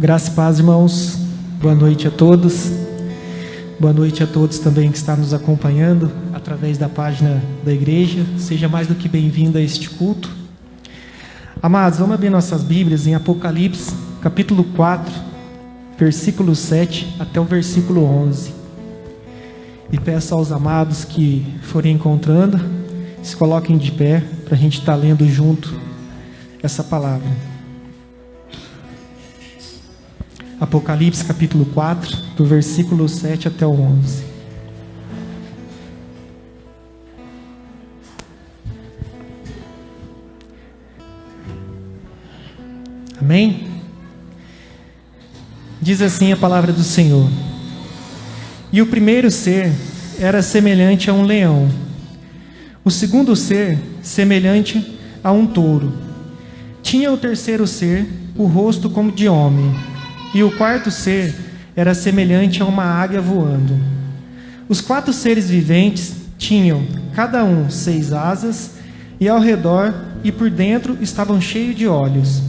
Graça e paz, irmãos. Boa noite a todos. Boa noite a todos também que estão nos acompanhando através da página da igreja. Seja mais do que bem-vindo a este culto. Amados, vamos abrir nossas Bíblias em Apocalipse, capítulo 4, versículo 7 até o versículo 11. E peço aos amados que forem encontrando, se coloquem de pé para a gente estar lendo junto essa palavra. Apocalipse capítulo 4, do versículo 7 até o 11. Amém? Diz assim a palavra do Senhor: E o primeiro ser era semelhante a um leão, o segundo ser semelhante a um touro. Tinha o terceiro ser o rosto como de homem, e o quarto ser era semelhante a uma águia voando. Os 4 seres viventes tinham, cada um, 6 asas, e ao redor e por dentro estavam cheios de olhos.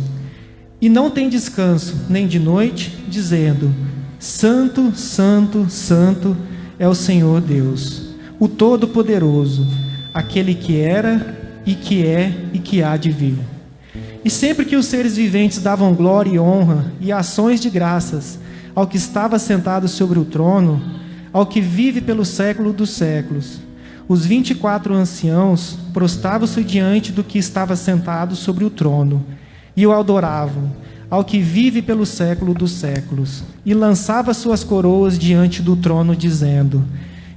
E não tem descanso, nem de noite, dizendo: Santo, Santo, Santo é o Senhor Deus, o Todo-Poderoso, aquele que era, e que é, e que há de vir. E sempre que os seres viventes davam glória e honra e ações de graças ao que estava sentado sobre o trono, ao que vive pelo século dos séculos, os 24 anciãos prostravam-se diante do que estava sentado sobre o trono e o adoravam, ao que vive pelo século dos séculos, e lançava suas coroas diante do trono, dizendo: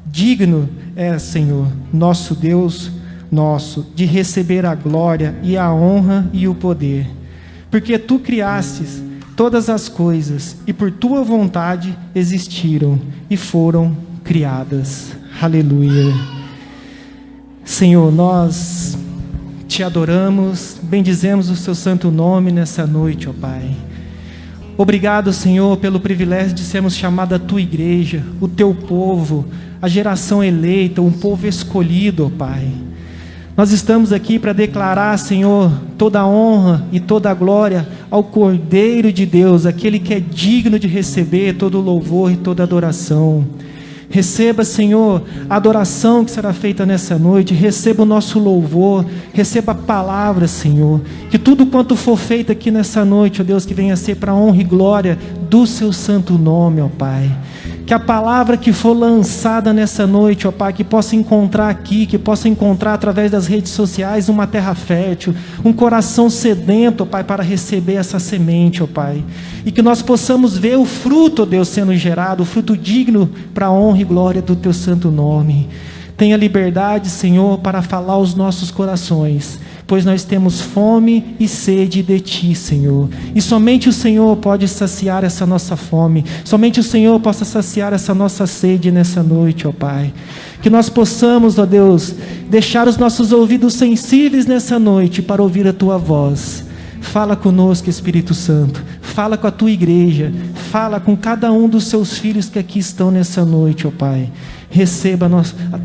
Digno é, Senhor, nosso Deus, de receber a glória e a honra e o poder, porque tu criastes todas as coisas e por tua vontade existiram e foram criadas. Aleluia. Senhor, nós te adoramos, bendizemos o seu santo nome nessa noite, ó Pai. Obrigado, Senhor, pelo privilégio de sermos chamados a tua igreja, o teu povo, a geração eleita, um povo escolhido, ó Pai. Nós estamos aqui para declarar, Senhor, toda a honra e toda a glória ao Cordeiro de Deus, aquele que é digno de receber todo o louvor e toda a adoração. Receba, Senhor, a adoração que será feita nessa noite, receba o nosso louvor, receba a palavra, Senhor, que tudo quanto for feito aqui nessa noite, ó Deus, que venha a ser para a honra e glória do seu santo nome, ó Pai. Que a palavra que for lançada nessa noite, ó Pai, que possa encontrar aqui, que possa encontrar através das redes sociais uma terra fértil, um coração sedento, ó Pai, para receber essa semente, ó Pai. E que nós possamos ver o fruto, ó Deus, sendo gerado, o fruto digno para a honra e glória do Teu santo nome. Tenha liberdade, Senhor, para falar aos nossos corações, pois nós temos fome e sede de Ti, Senhor. E somente o Senhor pode saciar essa nossa fome. Somente o Senhor possa saciar essa nossa sede nessa noite, ó Pai. Que nós possamos, ó Deus, deixar os nossos ouvidos sensíveis nessa noite para ouvir a Tua voz. Fala conosco, Espírito Santo. Fala com a Tua igreja. Fala com cada um dos Seus filhos que aqui estão nessa noite, ó Pai. Receba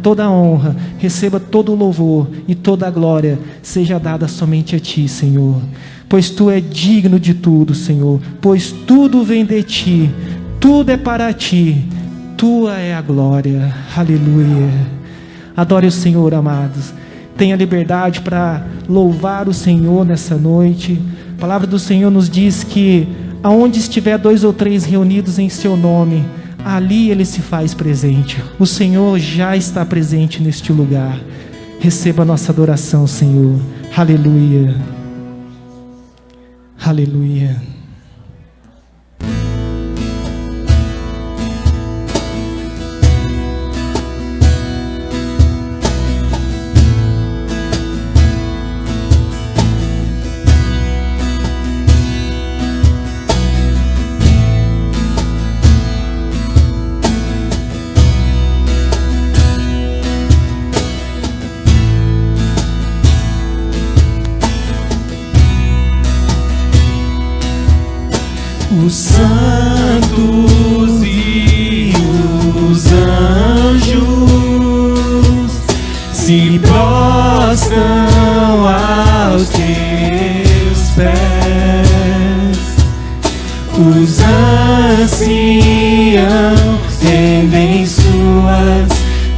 toda a honra, receba todo o louvor e toda a glória seja dada somente a Ti, Senhor. Pois Tu é digno de tudo, Senhor. Pois tudo vem de Ti, tudo é para Ti. Tua é a glória. Aleluia. Adore o Senhor, amados. Tenha liberdade para louvar o Senhor nessa noite. A palavra do Senhor nos diz que aonde estiver 2 ou 3 reunidos em Seu nome, ali Ele se faz presente. O Senhor já está presente neste lugar. Receba a nossa adoração, Senhor. Aleluia. Aleluia. Os santos e os anjos se prostram aos teus pés. Os anciãos rendem suas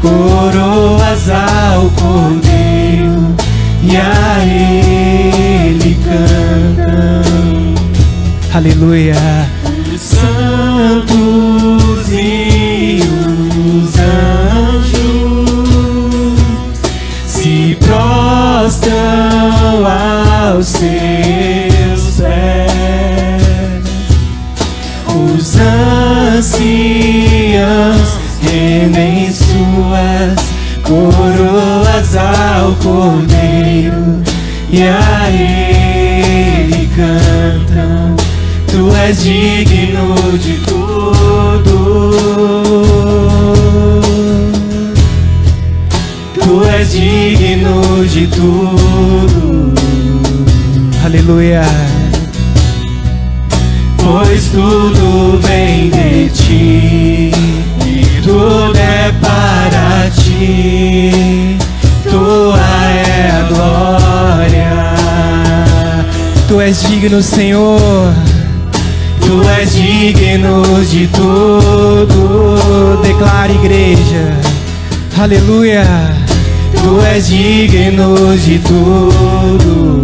coroas ao Cordeiro e a Ele cantam. Aleluia. Os santos e os anjos se prostram aos seus pés. Os anciãos rendem suas coroas ao Cordeiro e a Ele cantam. Tu és digno de tudo, Tu és digno de tudo. Aleluia. Pois tudo vem de Ti e tudo é para Ti. Tua é a glória. Tu és digno, Senhor. Tu és digno de tudo. Declara, igreja. Aleluia. Tu és digno de tudo.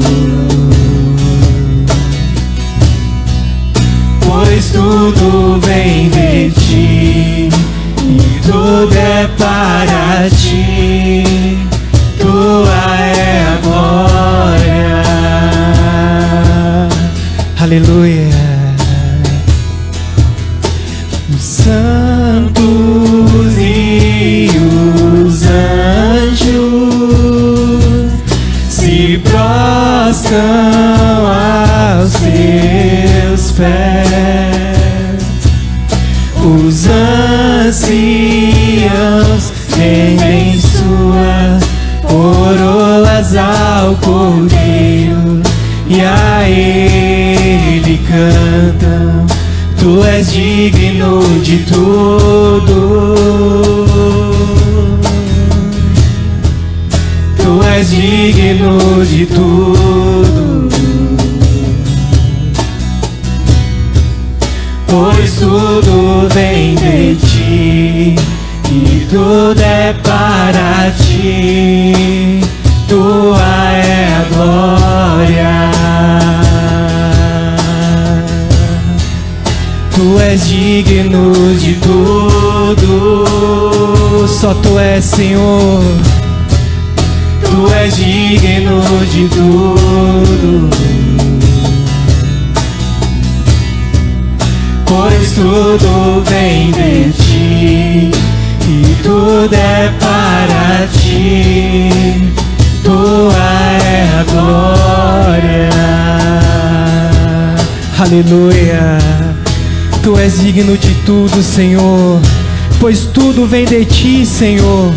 Pois tudo vem de Ti e tudo é para Ti. Tua é a glória. Aleluia. Santos e os anjos se prostram aos Teus pés. Os anciãos rendem suas coroas ao Cordeiro e a Ele cantam. Tu és digno de tudo. Tu és digno de tudo. Pois tudo vem de Ti e tudo é para Ti. Tua é a glória. Tu és digno de tudo. Só Tu és, Senhor. Tu és digno de tudo. Pois tudo vem de Ti e tudo é para Ti. Tua é a glória. Aleluia. Tu és digno de tudo, Senhor, pois tudo vem de Ti, Senhor.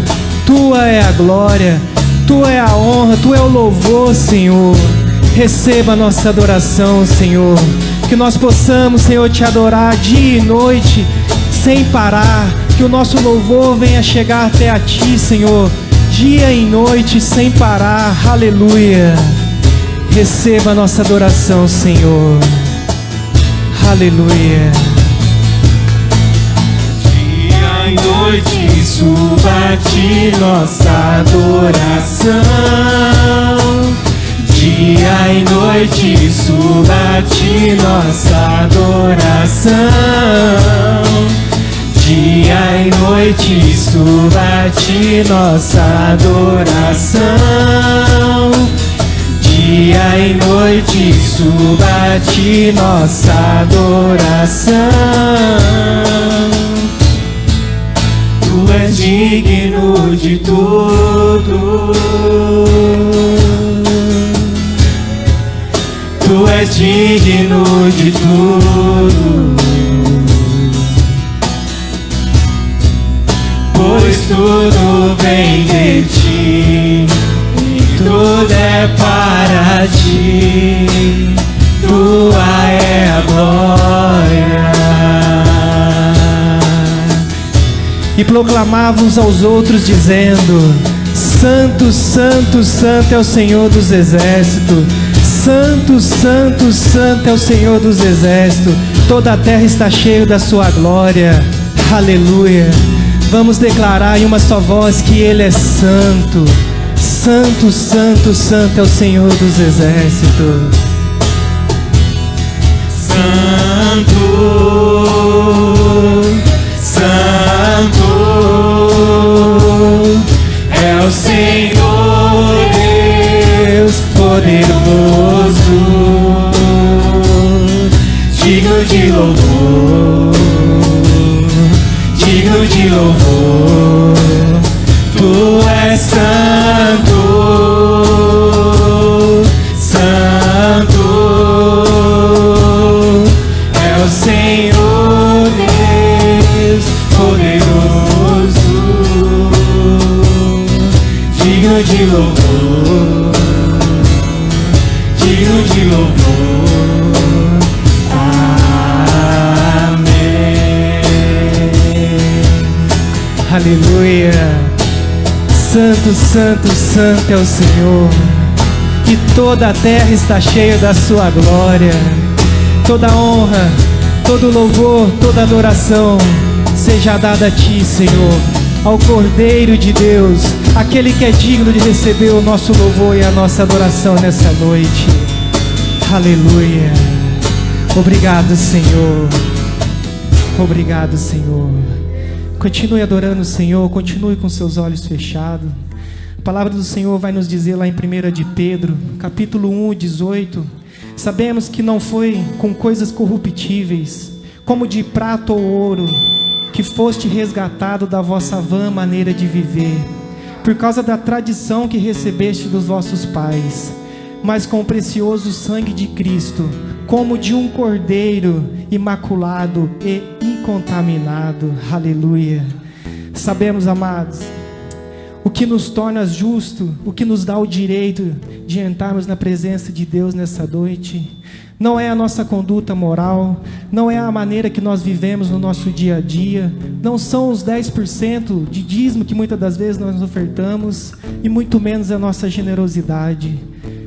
Tua é a glória, Tua é a honra, Tu é o louvor, Senhor. Receba a nossa adoração, Senhor. Que nós possamos, Senhor, Te adorar dia e noite, sem parar. Que o nosso louvor venha chegar até a Ti, Senhor, dia e noite, sem parar. Aleluia. Receba a nossa adoração, Senhor. Aleluia. Dia e noite suba a Ti nossa adoração. Dia e noite suba a Ti nossa adoração. Dia e noite suba a Ti nossa adoração. Dia e noite suba a Ti nossa adoração. Tu és digno de tudo. Tu és digno de tudo. Pois tudo vem de Ti e tudo é para Ti. Tua é a glória. E proclamavam-uns aos outros dizendo: Santo, Santo, Santo é o Senhor dos exércitos. Santo, Santo, Santo é o Senhor dos exércitos. toda a terra está cheia da sua glória. Aleluia. Vamos declarar em uma só voz que Ele é santo. Santo, santo, santo é o Senhor dos exércitos. Santo, santo é o Senhor Deus poderoso, digno de louvor, digno de louvor. Tu és santo, santo é o Senhor Deus poderoso, digno de louvor, digno de louvor. Amém. Aleluia. Santo, santo, santo é o Senhor, e toda a terra está cheia da sua glória. Toda honra, todo louvor, toda adoração seja dada a Ti, Senhor, ao Cordeiro de Deus, aquele que é digno de receber o nosso louvor e a nossa adoração nessa noite. Aleluia. Obrigado, Senhor. Obrigado, Senhor. Continue adorando o Senhor, continue com seus olhos fechados. A palavra do Senhor vai nos dizer lá em 1 de Pedro, capítulo 1, 18. Sabemos que não foi com coisas corruptíveis, como de prata ou ouro, que foste resgatado da vossa vã maneira de viver, por causa da tradição que recebeste dos vossos pais, mas com o precioso sangue de Cristo, como de um cordeiro imaculado e incontaminado. Aleluia. Sabemos, amados, o que nos torna justo, o que nos dá o direito de entrarmos na presença de Deus nessa noite, não é a nossa conduta moral, não é a maneira que nós vivemos no nosso dia a dia, não são os 10% de dízimo que muitas das vezes nós ofertamos, e muito menos a nossa generosidade.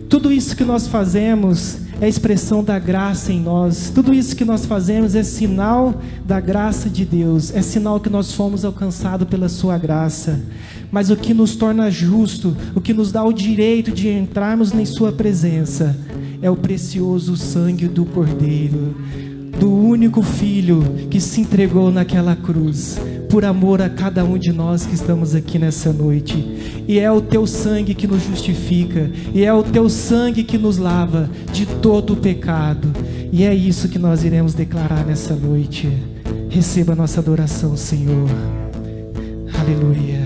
Tudo isso que nós fazemos é expressão da graça em nós. Tudo isso que nós fazemos é sinal da graça de Deus, é sinal que nós fomos alcançados pela sua graça. Mas o que nos torna justo, o que nos dá o direito de entrarmos em sua presença, é o precioso sangue do Cordeiro, do único Filho que se entregou naquela cruz, por amor a cada um de nós que estamos aqui nessa noite. E é o teu sangue que nos justifica, e é o teu sangue que nos lava de todo o pecado. E é isso que nós iremos declarar nessa noite. Receba a nossa adoração, Senhor. Aleluia.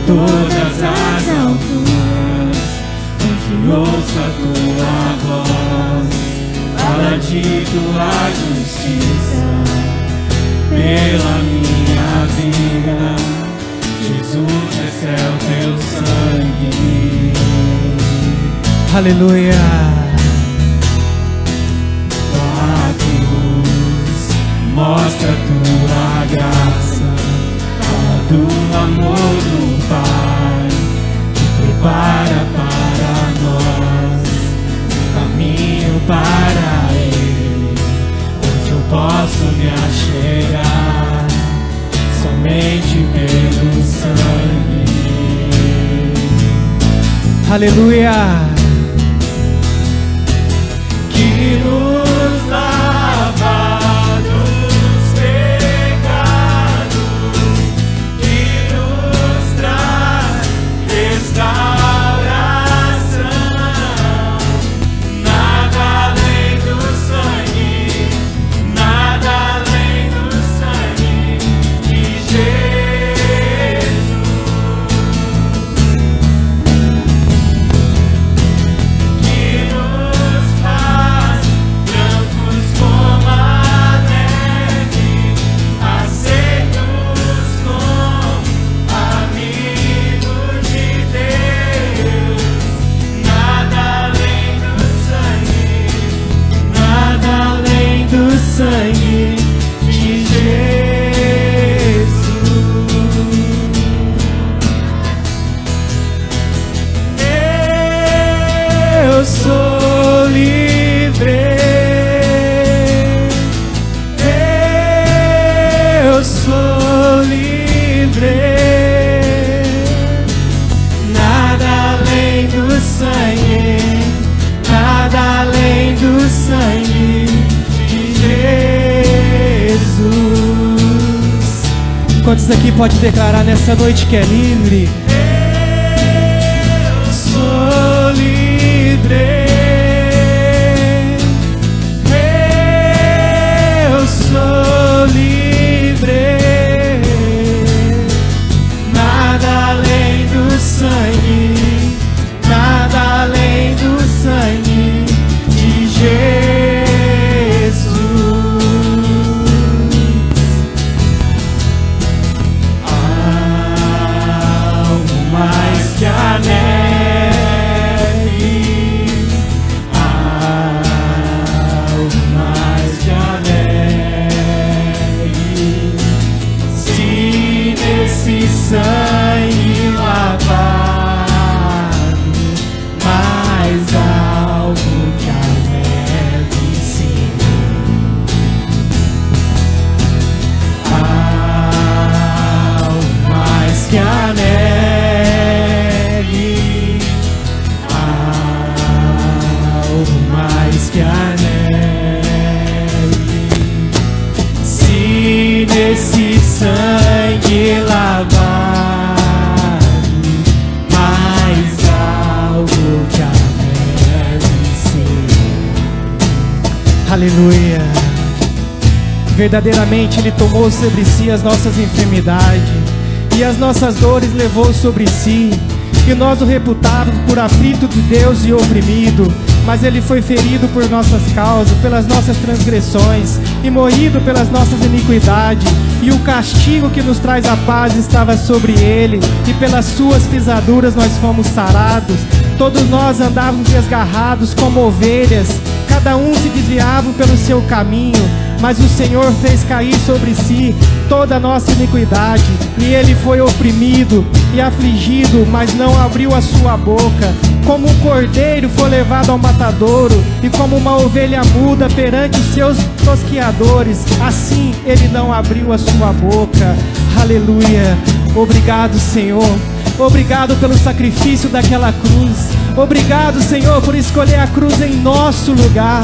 Todas as alturas, onde ouço a tua voz, fala de tua justiça pela minha vida. Jesus, esse é o teu sangue. Aleluia. mostra a tua graça, fala do amor do Pai, que prepara para nós um caminho para Ele, onde eu posso me achegar somente pelo sangue. Aleluia! Que nos lava dos pecados, que nos traz restauração. Nada além do sangue, nada além do sangue de Jesus. Que nos faz brancos como a neve, aceitos como amigos de Deus. Nada além do sangue, nada além do sangue de Jesus. Eu sou livre, eu sou livre. Nada além do sangue, nada além do sangue de Jesus. Quantos aqui pode declarar nessa noite que é livre? Eu sou livre. Eu sou livre. Nada além do sangue, nada além do sangue de Jesus. Algo mais que a neve, algo mais que a neve. Se nesse sangue lavado, mais algo que a neve, Senhor. Algo mais que a neve, algo mais que a neve. Se nesse sangue lavado, mais algo que a neve, Senhor. Aleluia! Verdadeiramente Ele tomou sobre si as nossas enfermidades e as nossas dores levou sobre si. E nós o reputávamos por aflito de Deus e oprimido, mas Ele foi ferido por nossas causas, pelas nossas transgressões, e moído pelas nossas iniquidades. E o castigo que nos traz a paz estava sobre Ele, e pelas suas pisaduras nós fomos sarados. Todos nós andávamos desgarrados como ovelhas, cada um se desviava pelo seu caminho, mas o Senhor fez cair sobre si toda a nossa iniquidade. E Ele foi oprimido e afligido, mas não abriu a sua boca. Como um cordeiro foi levado ao matadouro, e como uma ovelha muda perante os seus tosquiadores, assim Ele não abriu a sua boca. Aleluia! Obrigado, Senhor. Obrigado pelo sacrifício daquela cruz. Obrigado, Senhor, por escolher a cruz em nosso lugar.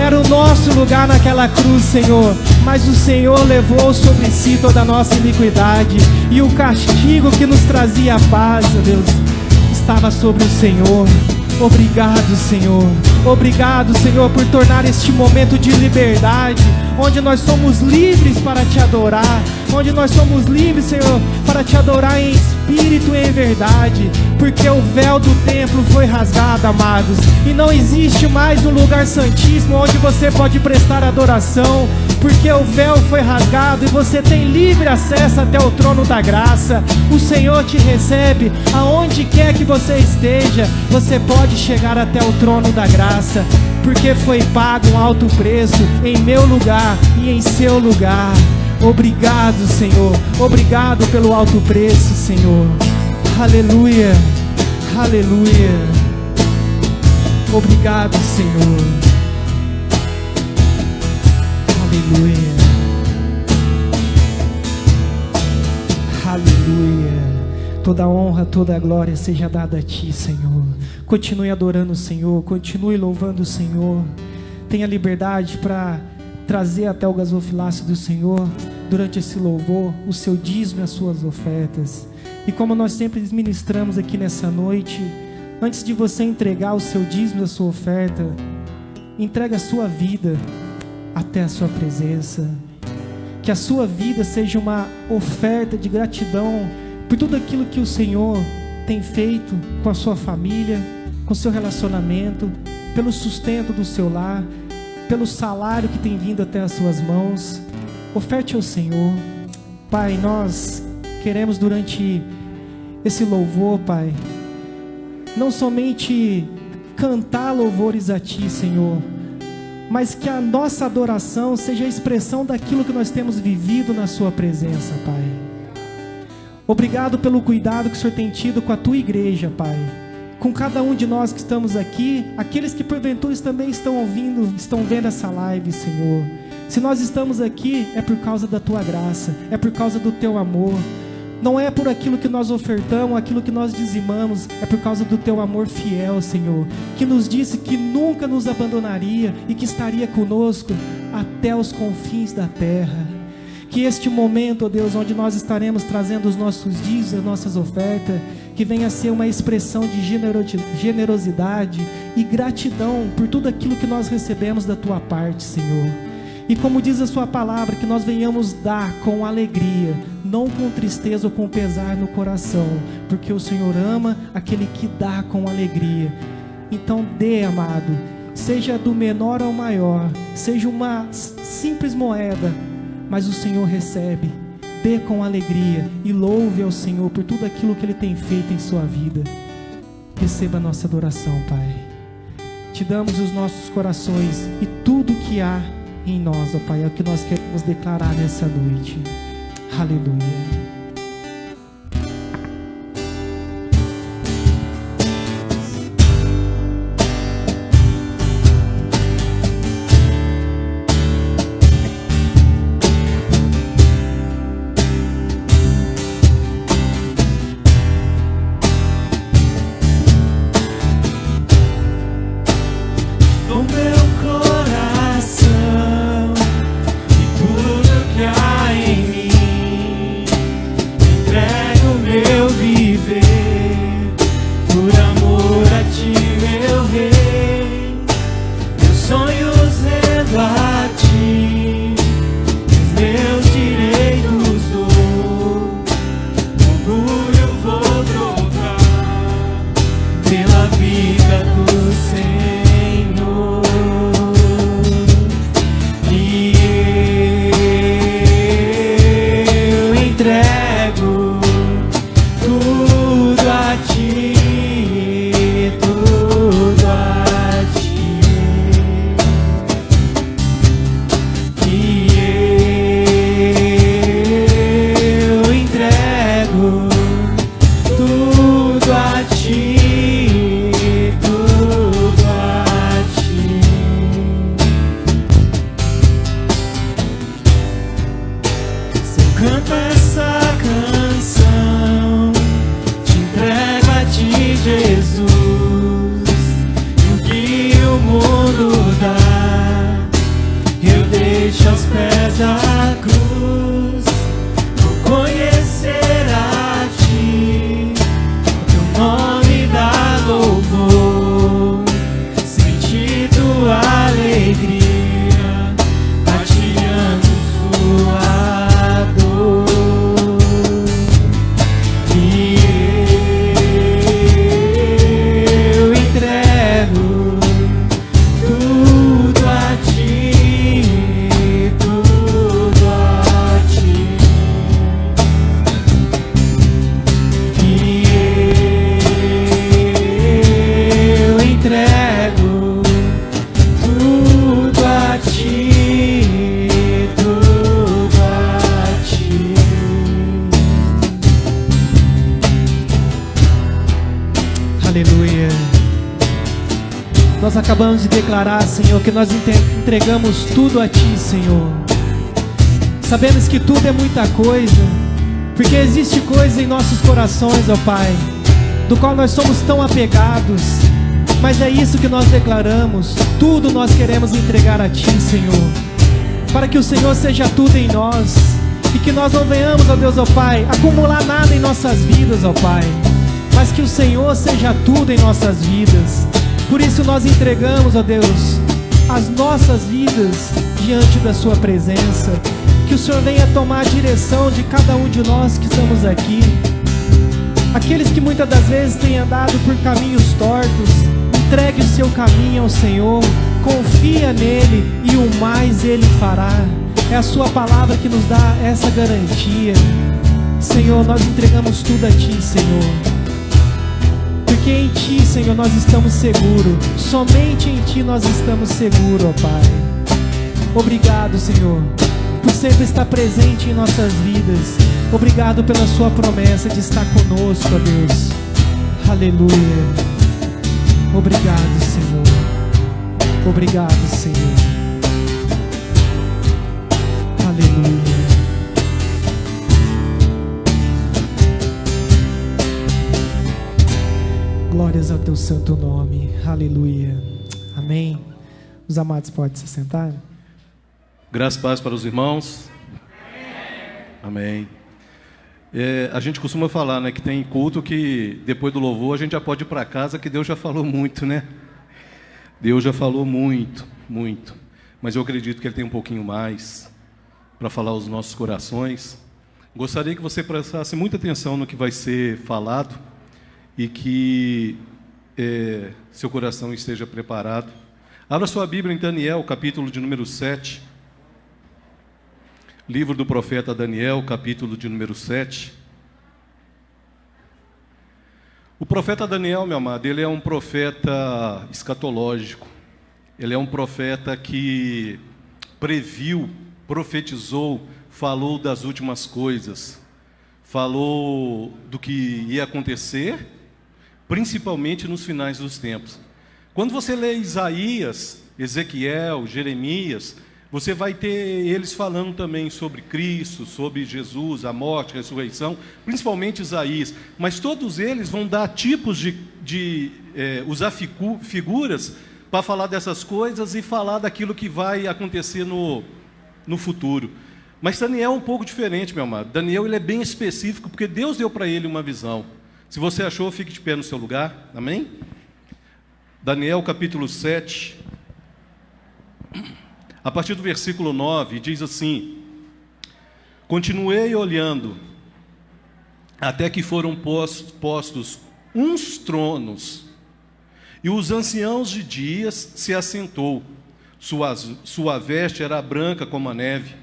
Era o nosso lugar naquela cruz, Senhor, mas o Senhor levou sobre si toda a nossa iniquidade, e o castigo que nos trazia a paz, ó Deus, estava sobre o Senhor. Obrigado, Senhor. Obrigado, Senhor, por tornar este momento de liberdade, onde nós somos livres para Te adorar, onde nós somos livres, Senhor, para Te adorar em espírito e em verdade, porque o véu do templo foi rasgado, amados, e não existe mais um lugar santíssimo onde você pode prestar adoração porque o véu foi rasgado e você tem livre acesso até o trono da graça. O Senhor te recebe aonde quer que você esteja. Você pode chegar até o trono da graça, porque foi pago um alto preço em meu lugar e em seu lugar. Obrigado, Senhor. Obrigado pelo alto preço, Senhor. Aleluia. Aleluia. Obrigado, Senhor. Aleluia. Aleluia. Toda honra, toda glória seja dada a Ti, Senhor. Continue adorando o Senhor, continue louvando o Senhor. Tenha liberdade para trazer até o gasofilácio do Senhor, durante esse louvor, o seu dízimo e as suas ofertas. E como nós sempre ministramos aqui nessa noite, antes de você entregar o seu dízimo e a sua oferta, entregue a sua vida até a sua presença. Que a sua vida seja uma oferta de gratidão por tudo aquilo que o Senhor tem feito com a sua família, com o seu relacionamento, pelo sustento do seu lar, pelo salário que tem vindo até as suas mãos. Oferte ao Senhor. Pai, nós queremos durante esse louvor, Pai, não somente cantar louvores a Ti, Senhor, mas que a nossa adoração seja a expressão daquilo que nós temos vivido na Sua presença, Pai. Obrigado pelo cuidado que o Senhor tem tido com a Tua igreja, Pai, com cada um de nós que estamos aqui, aqueles que porventura também estão ouvindo, estão vendo essa live, Senhor. Se nós estamos aqui, é por causa da Tua graça, é por causa do Teu amor. Não é por aquilo que nós ofertamos, aquilo que nós dizimamos, é por causa do Teu amor fiel, Senhor, que nos disse que nunca nos abandonaria e que estaria conosco até os confins da terra. Que este momento, ó Deus, onde nós estaremos trazendo os nossos dízimos, as nossas ofertas, que venha a ser uma expressão de generosidade e gratidão por tudo aquilo que nós recebemos da Tua parte, Senhor. E como diz a Sua palavra, que nós venhamos dar com alegria, não com tristeza ou com pesar no coração, porque o Senhor ama aquele que dá com alegria. Então dê, amado, seja do menor ao maior, seja uma simples moeda, mas o Senhor recebe. Dê com alegria e louve ao Senhor por tudo aquilo que Ele tem feito em sua vida. Receba a nossa adoração, Pai. Te damos os nossos corações e tudo que há em nós, ó Pai, é o que nós queremos declarar nessa noite. Aleluia. Alegria, partilhando sua dor. Nós acabamos de declarar, Senhor, que nós entregamos tudo a Ti, Senhor. Sabemos que tudo é muita coisa, porque existe coisa em nossos corações, ó Pai, do qual nós somos tão apegados, mas é isso que nós declaramos. Tudo nós queremos entregar a Ti, Senhor, para que o Senhor seja tudo em nós, e que nós não venhamos, ó Deus, ó Pai, acumular nada em nossas vidas, ó Pai, mas que o Senhor seja tudo em nossas vidas. Por isso nós entregamos, ó Deus, as nossas vidas diante da Sua presença. Que o Senhor venha tomar a direção de cada um de nós que estamos aqui. Aqueles que muitas das vezes têm andado por caminhos tortos, entregue o seu caminho ao Senhor, confia nele e o mais Ele fará. É a Sua palavra que nos dá essa garantia. Senhor, nós entregamos tudo a Ti, Senhor, porque em Ti, Senhor, nós estamos seguros. Somente em Ti nós estamos seguros, ó Pai. Obrigado, Senhor, por sempre estar presente em nossas vidas. Obrigado pela Sua promessa de estar conosco, ó Deus. Aleluia. Obrigado, Senhor. Obrigado, Senhor. Aleluia. Glórias ao Teu santo nome. Aleluia. Amém. Os amados podem se sentar. Graças e paz para os irmãos. Amém. A gente costuma falar, né, que tem culto que depois do louvor a gente já pode ir para casa, que Deus já falou muito, né? Deus já falou muito, muito. Mas eu acredito que Ele tem um pouquinho mais para falar aos nossos corações. Gostaria que você prestasse muita atenção no que vai ser falado e que seu coração esteja preparado. Abra sua Bíblia em Daniel, capítulo de número 7. Livro do profeta Daniel, capítulo de número 7. O profeta Daniel, meu amado, ele é um profeta escatológico. Ele é um profeta que previu, profetizou, falou das últimas coisas. Falou do que ia acontecer, principalmente nos finais dos tempos. Quando você lê Isaías, Ezequiel, Jeremias, você vai ter eles falando também sobre Cristo, sobre Jesus, a morte, a ressurreição, principalmente Isaías. Mas todos eles vão dar tipos de usar figuras para falar dessas coisas e falar daquilo que vai acontecer no futuro. Mas Daniel é um pouco diferente, meu amado. Daniel ele é bem específico, porque Deus deu para ele uma visão. Se você achou, fique de pé no seu lugar. Amém? Daniel capítulo 7... A partir do versículo 9, diz assim: continuei olhando, até que foram postos uns tronos, e os anciãos de dias se assentou. Sua veste era branca como a neve,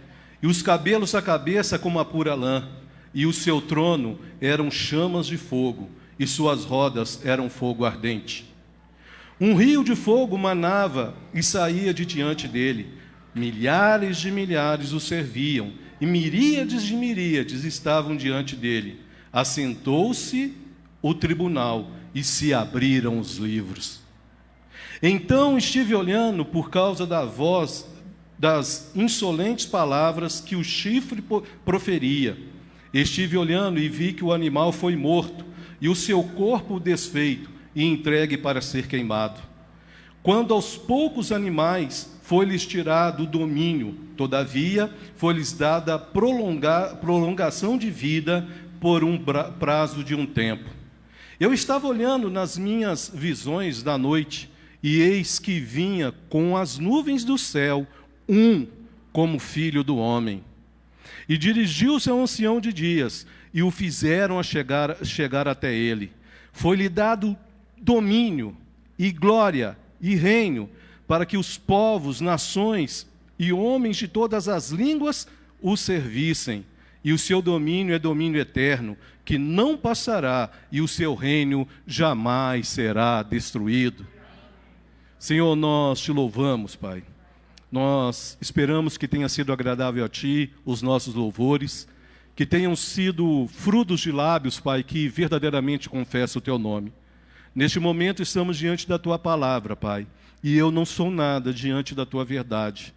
e os cabelos da cabeça como a pura lã, e o seu trono eram chamas de fogo, e suas rodas eram fogo ardente. Um rio de fogo manava e saía de diante dele. Milhares de milhares o serviam, e miríades de miríades estavam diante dele. Assentou-se o tribunal, e se abriram os livros. Então estive olhando por causa da voz das insolentes palavras que o chifre proferia. Estive olhando e vi que o animal foi morto, e o seu corpo desfeito, e entregue para ser queimado. Quando aos poucos animais foi-lhes tirado o domínio, todavia foi-lhes dada prolongação de vida por um prazo de um tempo. Eu estava olhando nas minhas visões da noite, e eis que vinha com as nuvens do céu como filho do homem. E dirigiu-se ao ancião de dias, e o fizeram chegar até ele. Foi-lhe dado domínio e glória e reino, para que os povos, nações e homens de todas as línguas o servissem. E o seu domínio é domínio eterno, que não passará, e o seu reino jamais será destruído. Senhor, nós te louvamos, Pai. Nós esperamos que tenha sido agradável a Ti os nossos louvores, que tenham sido frutos de lábios, Pai, que verdadeiramente confessam o Teu nome. Neste momento estamos diante da Tua palavra, Pai, e eu não sou nada diante da Tua verdade.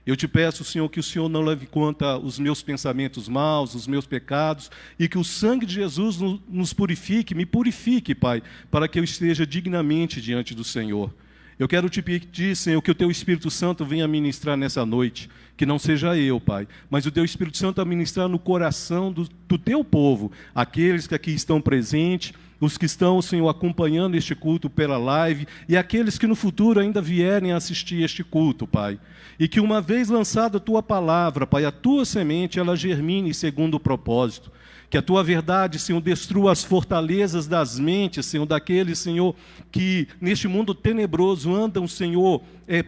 Eu te peço, Senhor, que o Senhor não leve em conta os meus pensamentos maus, os meus pecados, e que o sangue de Jesus nos purifique, me purifique, Pai, para que eu esteja dignamente diante do Senhor. Eu quero te pedir, Senhor, que o Teu Espírito Santo venha ministrar nessa noite, que não seja eu, Pai, mas o Teu Espírito Santo a ministrar no coração do Teu povo, aqueles que aqui estão presentes, os que estão, Senhor, acompanhando este culto pela live e aqueles que no futuro ainda vierem a assistir este culto, Pai. E que uma vez lançada a Tua palavra, Pai, a Tua semente, ela germine segundo o propósito. Que a Tua verdade, Senhor, destrua as fortalezas das mentes, Senhor, daqueles, Senhor, que neste mundo tenebroso andam, Senhor,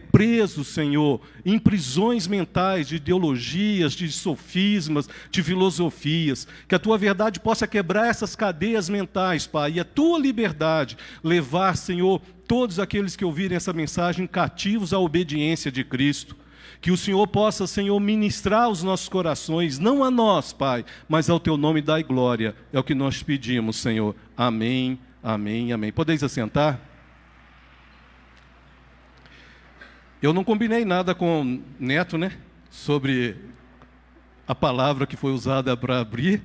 presos, Senhor, em prisões mentais de ideologias, de sofismas, de filosofias. Que a Tua verdade possa quebrar essas cadeias mentais, Pai, e a Tua liberdade levar, Senhor, todos aqueles que ouvirem essa mensagem cativos à obediência de Cristo. Que o Senhor possa, Senhor, ministrar aos nossos corações, não a nós, Pai, mas ao Teu nome dai glória. É o que nós pedimos, Senhor. Amém, amém, amém. Podeis assentar? Eu não combinei nada com o Neto, né? Sobre a palavra que foi usada para abrir.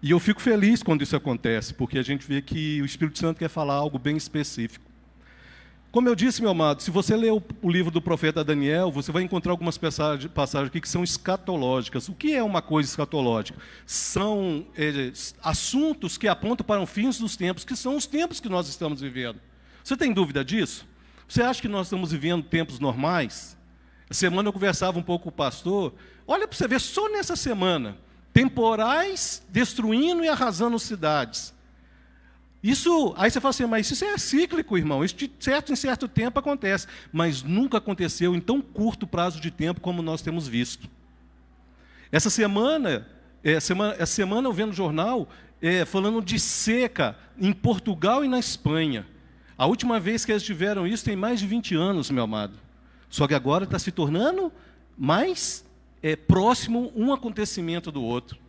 E eu fico feliz quando isso acontece, porque a gente vê que o Espírito Santo quer falar algo bem específico. Como eu disse, meu amado, se você ler o livro do profeta Daniel, você vai encontrar algumas passagens aqui que são escatológicas. O que é uma coisa escatológica? São assuntos que apontam para o fim dos tempos, que são os tempos que nós estamos vivendo. Você tem dúvida disso? Você acha que nós estamos vivendo tempos normais? Essa semana eu conversava um pouco com o pastor. Olha para você ver, só nessa semana, temporais destruindo e arrasando cidades. Isso, aí você fala assim, mas isso é cíclico, irmão, isso em certo tempo acontece, mas nunca aconteceu em tão curto prazo de tempo como nós temos visto. Essa semana eu vendo no jornal, falando de seca em Portugal e na Espanha. A última vez que eles tiveram isso tem mais de 20 anos, meu amado. Só que agora está se tornando mais próximo um acontecimento do outro.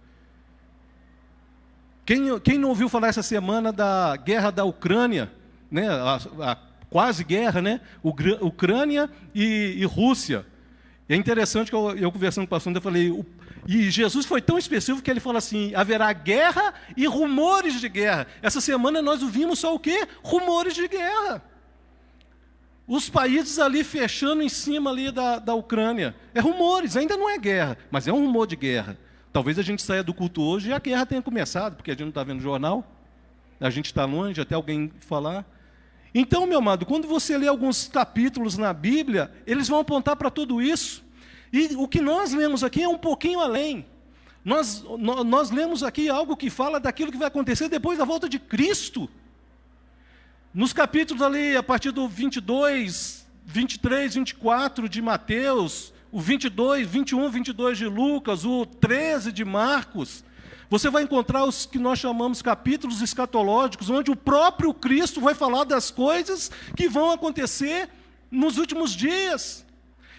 Quem não ouviu falar essa semana da guerra da Ucrânia, né? a quase guerra, né? Ucrânia e Rússia. É interessante que eu conversando com o pastor, eu falei, e Jesus foi tão específico que ele falou assim, haverá guerra e rumores de guerra. Essa semana nós ouvimos só o quê? Rumores de guerra. Os países ali fechando em cima ali da Ucrânia. É rumores, ainda não é guerra, mas é um rumor de guerra. Talvez a gente saia do culto hoje e a guerra tenha começado, porque a gente não está vendo jornal, a gente está longe, até alguém falar. Então, meu amado, quando você lê alguns capítulos na Bíblia, eles vão apontar para tudo isso. E o que nós lemos aqui é um pouquinho além. Nós lemos aqui algo que fala daquilo que vai acontecer depois da volta de Cristo. Nos capítulos ali, a partir do 22, 23, 24 de Mateus, o 22, 21, 22 de Lucas, o 13 de Marcos, você vai encontrar os que nós chamamos capítulos escatológicos, onde o próprio Cristo vai falar das coisas que vão acontecer nos últimos dias.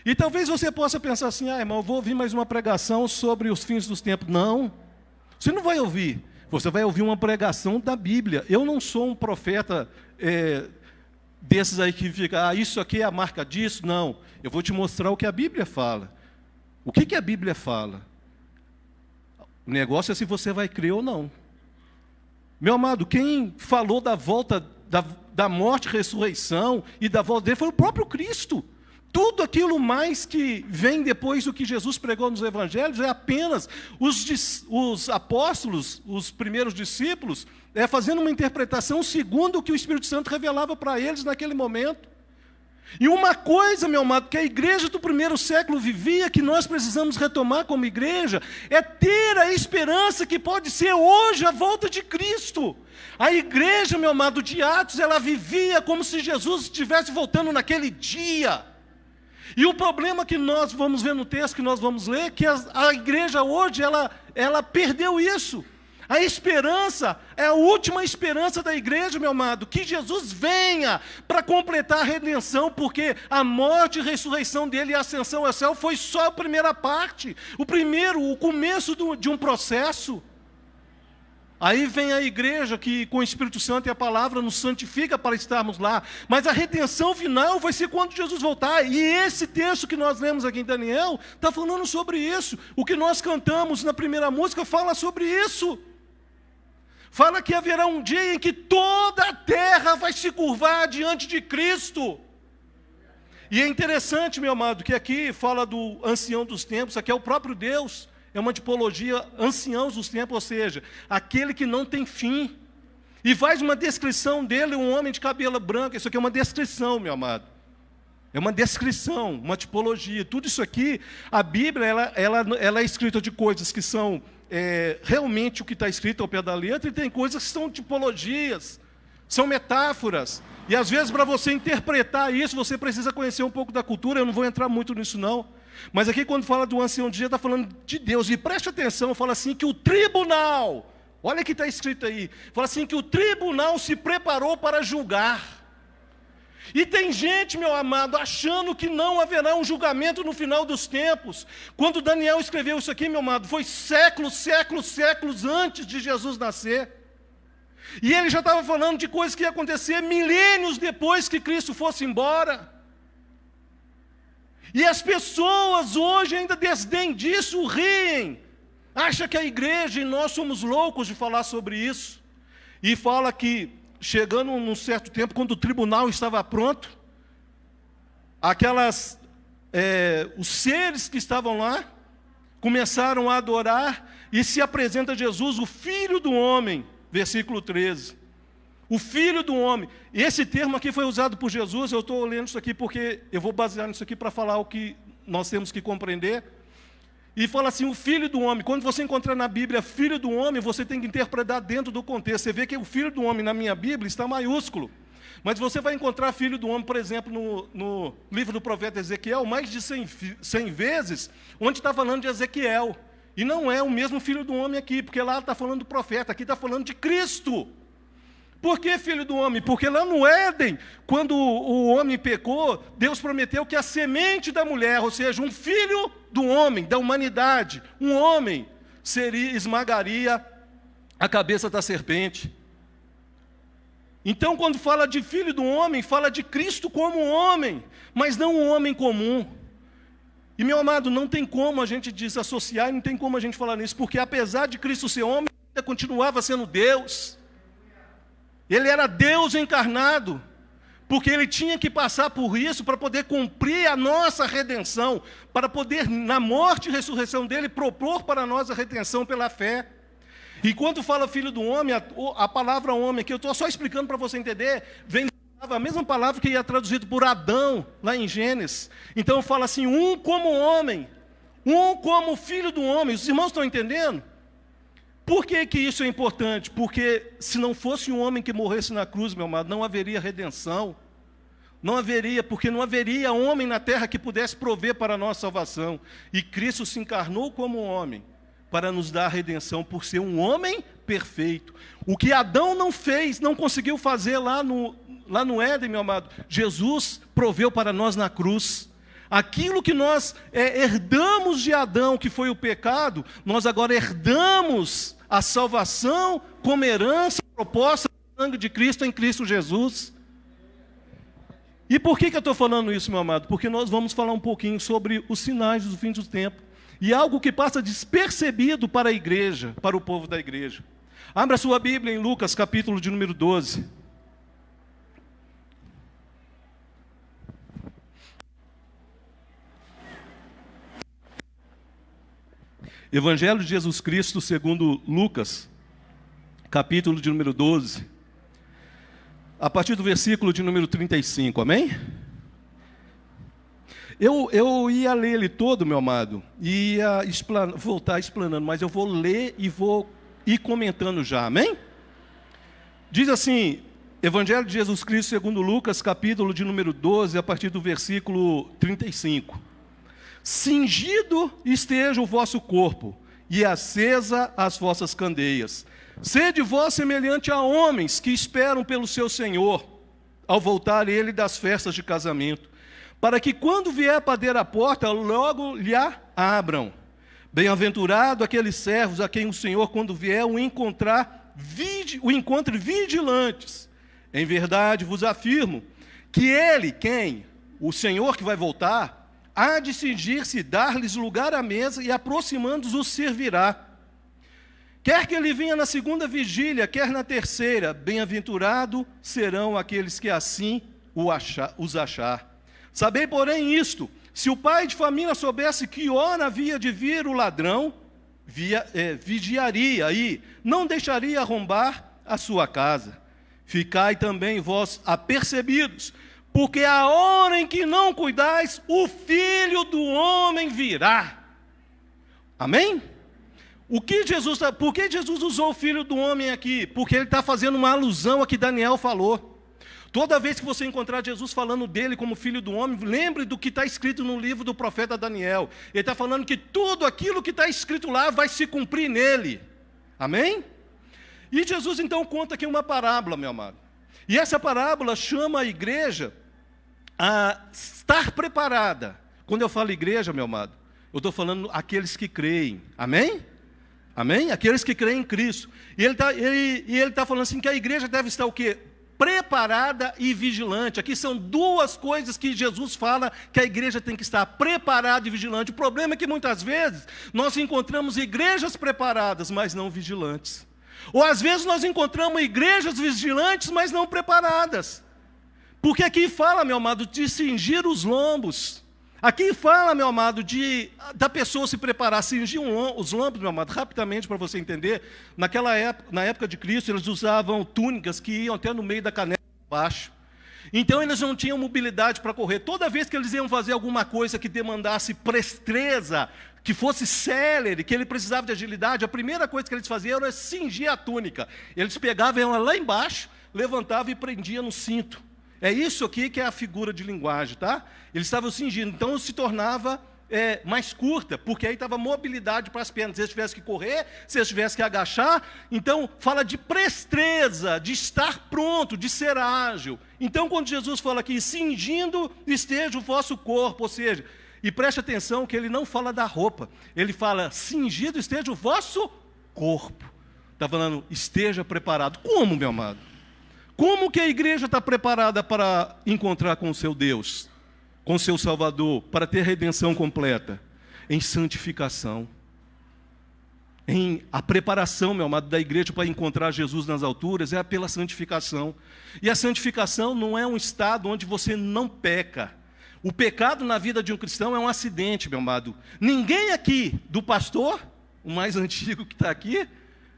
E talvez você possa pensar assim, irmão, eu vou ouvir mais uma pregação sobre os fins dos tempos. Não, você não vai ouvir. Você vai ouvir uma pregação da Bíblia. Eu não sou um profeta desses aí que fica, isso aqui é a marca disso. Não, eu vou te mostrar o que a Bíblia fala. O que a Bíblia fala? O negócio é se você vai crer ou não. Meu amado, quem falou da volta, da morte, ressurreição e da volta dele foi o próprio Cristo. Tudo aquilo mais que vem depois do que Jesus pregou nos evangelhos é apenas os apóstolos, os primeiros discípulos, fazendo uma interpretação segundo o que o Espírito Santo revelava para eles naquele momento. E uma coisa, meu amado, que a igreja do primeiro século vivia, que nós precisamos retomar como igreja, é ter a esperança que pode ser hoje a volta de Cristo. A igreja, meu amado, de Atos, ela vivia como se Jesus estivesse voltando naquele dia. E o problema que nós vamos ver no texto que nós vamos ler, que a igreja hoje, ela perdeu isso. A esperança é a última esperança da igreja, meu amado, que Jesus venha para completar a redenção, porque a morte e ressurreição dele e a ascensão ao céu foi só a primeira parte, o começo de um processo. Aí vem a igreja que com o Espírito Santo e a palavra nos santifica para estarmos lá. Mas a redenção final vai ser quando Jesus voltar. E esse texto que nós lemos aqui em Daniel está falando sobre isso. O que nós cantamos na primeira música fala sobre isso. Fala que haverá um dia em que toda a terra vai se curvar diante de Cristo. E é interessante, meu amado, que aqui fala do ancião dos tempos, aqui é o próprio Deus. É uma tipologia anciãos dos tempos, ou seja, aquele que não tem fim. E faz uma descrição dele, um homem de cabelo branco. Isso aqui é uma descrição, meu amado. É uma descrição, uma tipologia. Tudo isso aqui, a Bíblia, ela é escrita de coisas que são realmente o que está escrito ao pé da letra, e tem coisas que são tipologias, são metáforas. E às vezes, para você interpretar isso, você precisa conhecer um pouco da cultura. Eu não vou entrar muito nisso, não. Mas aqui, quando fala do ancião de dia, está falando de Deus. E preste atenção, fala assim que o tribunal, olha o que está escrito aí, fala assim que o tribunal se preparou para julgar. E tem gente, meu amado, achando que não haverá um julgamento no final dos tempos. Quando Daniel escreveu isso aqui, meu amado, foi séculos antes de Jesus nascer. E ele já estava falando de coisas que iam acontecer milênios depois que Cristo fosse embora. E as pessoas hoje ainda desdém disso, riem. Acha que a igreja e nós somos loucos de falar sobre isso. E fala que, chegando num certo tempo, quando o tribunal estava pronto, os seres que estavam lá, começaram a adorar, e se apresenta Jesus, o Filho do Homem, versículo 13. O Filho do Homem. Esse termo aqui foi usado por Jesus. Eu estou lendo isso aqui porque eu vou basear nisso aqui para falar o que nós temos que compreender. E fala assim, o Filho do Homem. Quando você encontrar na Bíblia Filho do Homem, você tem que interpretar dentro do contexto. Você vê que o Filho do Homem na minha Bíblia está maiúsculo. Mas você vai encontrar Filho do Homem, por exemplo, no livro do profeta Ezequiel, mais de 100 vezes, onde está falando de Ezequiel. E não é o mesmo Filho do Homem aqui, porque lá está falando do profeta, aqui está falando de Cristo. Por que Filho do Homem? Porque lá no Éden, quando o homem pecou, Deus prometeu que a semente da mulher, ou seja, um filho do homem, da humanidade, um homem, esmagaria a cabeça da serpente. Então, quando fala de Filho do Homem, fala de Cristo como homem, mas não um homem comum. E, meu amado, não tem como a gente desassociar, não tem como a gente falar nisso, porque apesar de Cristo ser homem, ele continuava sendo Deus. Ele era Deus encarnado, porque ele tinha que passar por isso para poder cumprir a nossa redenção, para poder, na morte e ressurreição dele, propor para nós a redenção pela fé. E quando fala Filho do Homem, a palavra homem, que eu estou só explicando para você entender, vem a mesma palavra que é traduzido por Adão, lá em Gênesis. Então fala assim, um como homem, um como filho do homem. Os irmãos estão entendendo? Por que isso é importante? Porque se não fosse um homem que morresse na cruz, meu amado, não haveria redenção. Não haveria, porque não haveria homem na terra que pudesse prover para a nossa salvação. E Cristo se encarnou como homem, para nos dar a redenção, por ser um homem perfeito. O que Adão não fez, não conseguiu fazer lá no Éden, meu amado, Jesus proveu para nós na cruz. Aquilo que nós herdamos de Adão, que foi o pecado, nós agora herdamos a salvação como herança proposta do sangue de Cristo em Cristo Jesus. E por que eu estou falando isso, meu amado? Porque nós vamos falar um pouquinho sobre os sinais do fim do tempo. E algo que passa despercebido para a igreja, para o povo da igreja. Abra sua Bíblia em Lucas, capítulo de número 12. Evangelho de Jesus Cristo segundo Lucas, capítulo de número 12, a partir do versículo de número 35, amém? Eu ia ler ele todo, meu amado, e ia voltar explanando, mas eu vou ler e vou ir comentando já, amém? Diz assim, Evangelho de Jesus Cristo segundo Lucas, capítulo de número 12, a partir do versículo 35. Cingido esteja o vosso corpo, e acesa as vossas candeias. Sede vós semelhante a homens que esperam pelo seu Senhor, ao voltar ele das festas de casamento, para que quando vier bater a porta, logo lhe abram. Bem-aventurado aqueles servos a quem o Senhor, quando vier, o encontrar o encontre vigilantes. Em verdade vos afirmo que ele, quem? O Senhor que vai voltar, há de cingir-se, dar-lhes lugar à mesa e aproximando-os os servirá. Quer que ele venha na segunda vigília, quer na terceira, bem-aventurado serão aqueles que assim os achar. Sabei, porém, isto: se o pai de família soubesse que hora havia de vir o ladrão, vigiaria e não deixaria arrombar a sua casa. Ficai também vós apercebidos, porque a hora em que não cuidais, o Filho do Homem virá. Amém? Por que Jesus usou o Filho do Homem aqui? Porque ele está fazendo uma alusão a que Daniel falou. Toda vez que você encontrar Jesus falando dele como Filho do Homem, lembre do que está escrito no livro do profeta Daniel. Ele está falando que tudo aquilo que está escrito lá vai se cumprir nele. Amém? E Jesus então conta aqui uma parábola, meu amado. E essa parábola chama a igreja a estar preparada. Quando eu falo igreja, meu amado, eu estou falando aqueles que creem. Amém? Amém? Aqueles que creem em Cristo. E ele está falando assim que a igreja deve estar o quê? Preparada e vigilante. Aqui são duas coisas que Jesus fala que a igreja tem que estar preparada e vigilante. O problema é que muitas vezes nós encontramos igrejas preparadas, mas não vigilantes. Ou às vezes nós encontramos igrejas vigilantes, mas não preparadas. Porque aqui fala, meu amado, de cingir os lombos. Aqui fala, meu amado, da pessoa se preparar, cingir os lombos, meu amado, rapidamente para você entender. Na época de Cristo, eles usavam túnicas que iam até no meio da canela baixo. Então eles não tinham mobilidade para correr. Toda vez que eles iam fazer alguma coisa que demandasse presteza, que fosse célere, que ele precisava de agilidade, a primeira coisa que eles faziam era cingir a túnica. Eles pegavam ela lá embaixo, levantavam e prendiam no cinto. É isso aqui que é a figura de linguagem, tá? Eles estavam cingindo, então se tornava mais curta, porque aí estava mobilidade para as pernas. Se eles tivessem que correr, se eles tivessem que agachar, então fala de presteza, de estar pronto, de ser ágil. Então quando Jesus fala aqui, cingindo esteja o vosso corpo, ou seja, e preste atenção que ele não fala da roupa, ele fala, cingido esteja o vosso corpo. Está falando, esteja preparado. Como, meu amado? Como que a igreja está preparada para encontrar com o seu Deus, com o seu Salvador, para ter redenção completa? Em santificação. A preparação, meu amado, da igreja para encontrar Jesus nas alturas é pela santificação. E a santificação não é um estado onde você não peca. O pecado na vida de um cristão é um acidente, meu amado. Ninguém aqui, do pastor, o mais antigo que está aqui,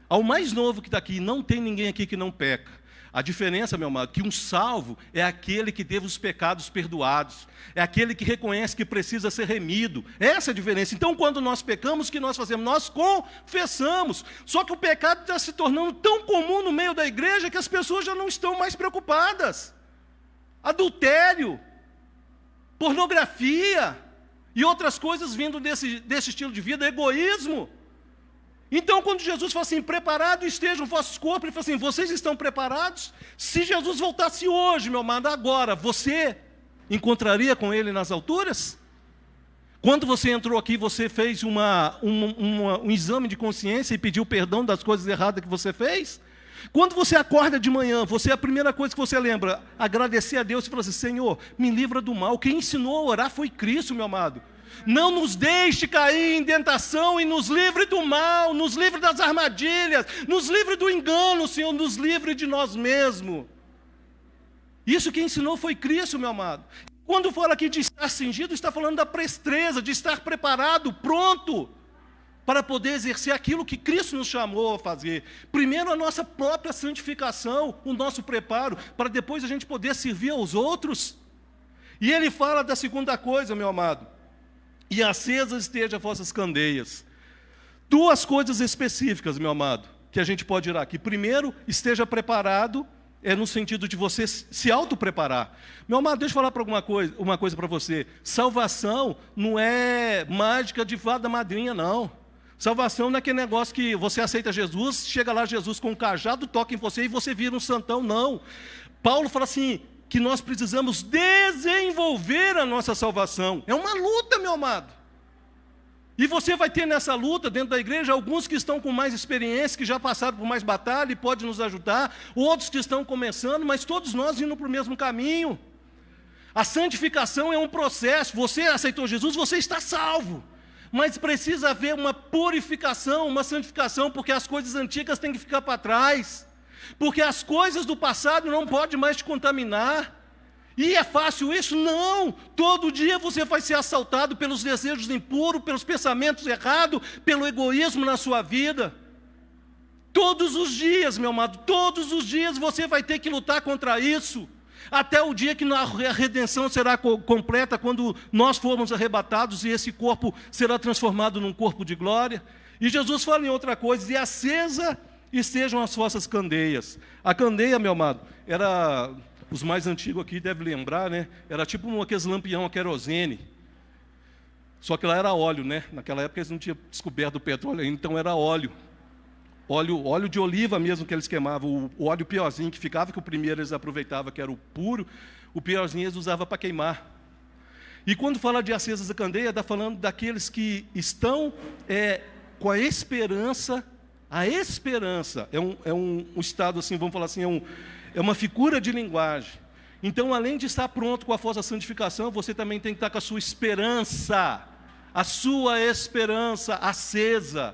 ao mais novo que está aqui, não tem ninguém aqui que não peca. A diferença, meu amado, que um salvo é aquele que teve os pecados perdoados, é aquele que reconhece que precisa ser remido. Essa é a diferença. Então, quando nós pecamos, o que nós fazemos? Nós confessamos. Só que o pecado está se tornando tão comum no meio da igreja que as pessoas já não estão mais preocupadas. Adultério, pornografia e outras coisas vindo desse estilo de vida, egoísmo. Então, quando Jesus fala assim, preparado estejam os vossos corpos, ele fala assim, vocês estão preparados? Se Jesus voltasse hoje, meu amado, agora, você encontraria com ele nas alturas? Quando você entrou aqui, você fez um exame de consciência e pediu perdão das coisas erradas que você fez? Quando você acorda de manhã, a primeira coisa que você lembra, agradecer a Deus e falar assim, Senhor, me livra do mal. Quem ensinou a orar foi Cristo, meu amado. Não nos deixe cair em tentação e nos livre do mal, nos livre das armadilhas, nos livre do engano, Senhor, nos livre de nós mesmos. Isso que ensinou foi Cristo, meu amado. Quando fala aqui de estar cingido, está falando da presteza, de estar preparado, pronto, para poder exercer aquilo que Cristo nos chamou a fazer. Primeiro a nossa própria santificação, o nosso preparo, para depois a gente poder servir aos outros. E ele fala da segunda coisa, meu amado. E acesas estejam as vossas candeias. Duas coisas específicas, meu amado, que a gente pode ir aqui. Primeiro, esteja preparado, no sentido de você se auto-preparar. Meu amado, deixa eu falar uma coisa para você. Salvação não é mágica de fada madrinha, não. Salvação não é aquele negócio que você aceita Jesus, chega lá Jesus com um cajado, toca em você e você vira um santão, não. Paulo fala assim, que nós precisamos desenvolver a nossa salvação. É uma luta, meu amado. E você vai ter nessa luta, dentro da igreja, alguns que estão com mais experiência, que já passaram por mais batalha e podem nos ajudar, outros que estão começando, mas todos nós indo para o mesmo caminho. A santificação é um processo. Você aceitou Jesus, você está salvo. Mas precisa haver uma purificação, uma santificação, porque as coisas antigas têm que ficar para trás. Porque as coisas do passado não podem mais te contaminar. E é fácil isso? Não! Todo dia você vai ser assaltado pelos desejos impuros, pelos pensamentos errados, pelo egoísmo na sua vida. Todos os dias, meu amado, todos os dias você vai ter que lutar contra isso. Até o dia que a redenção será completa, quando nós formos arrebatados e esse corpo será transformado num corpo de glória. E Jesus fala em outra coisa: e acesa estejam as vossas candeias. A candeia, meu amado, era... Os mais antigos aqui devem lembrar, né? Era tipo aqueles lampião a querosene. Só que lá era óleo, né? Naquela época eles não tinham descoberto o petróleo ainda, então era óleo. Óleo de oliva mesmo que eles queimavam. O óleo piorzinho que ficava, que o primeiro eles aproveitavam, que era o puro, o piorzinho eles usavam para queimar. E quando fala de acesas da candeia, está falando daqueles que estão com a esperança. A esperança é um estado assim, vamos falar assim, é uma figura de linguagem. Então, além de estar pronto com a vossa santificação, você também tem que estar com a sua esperança acesa.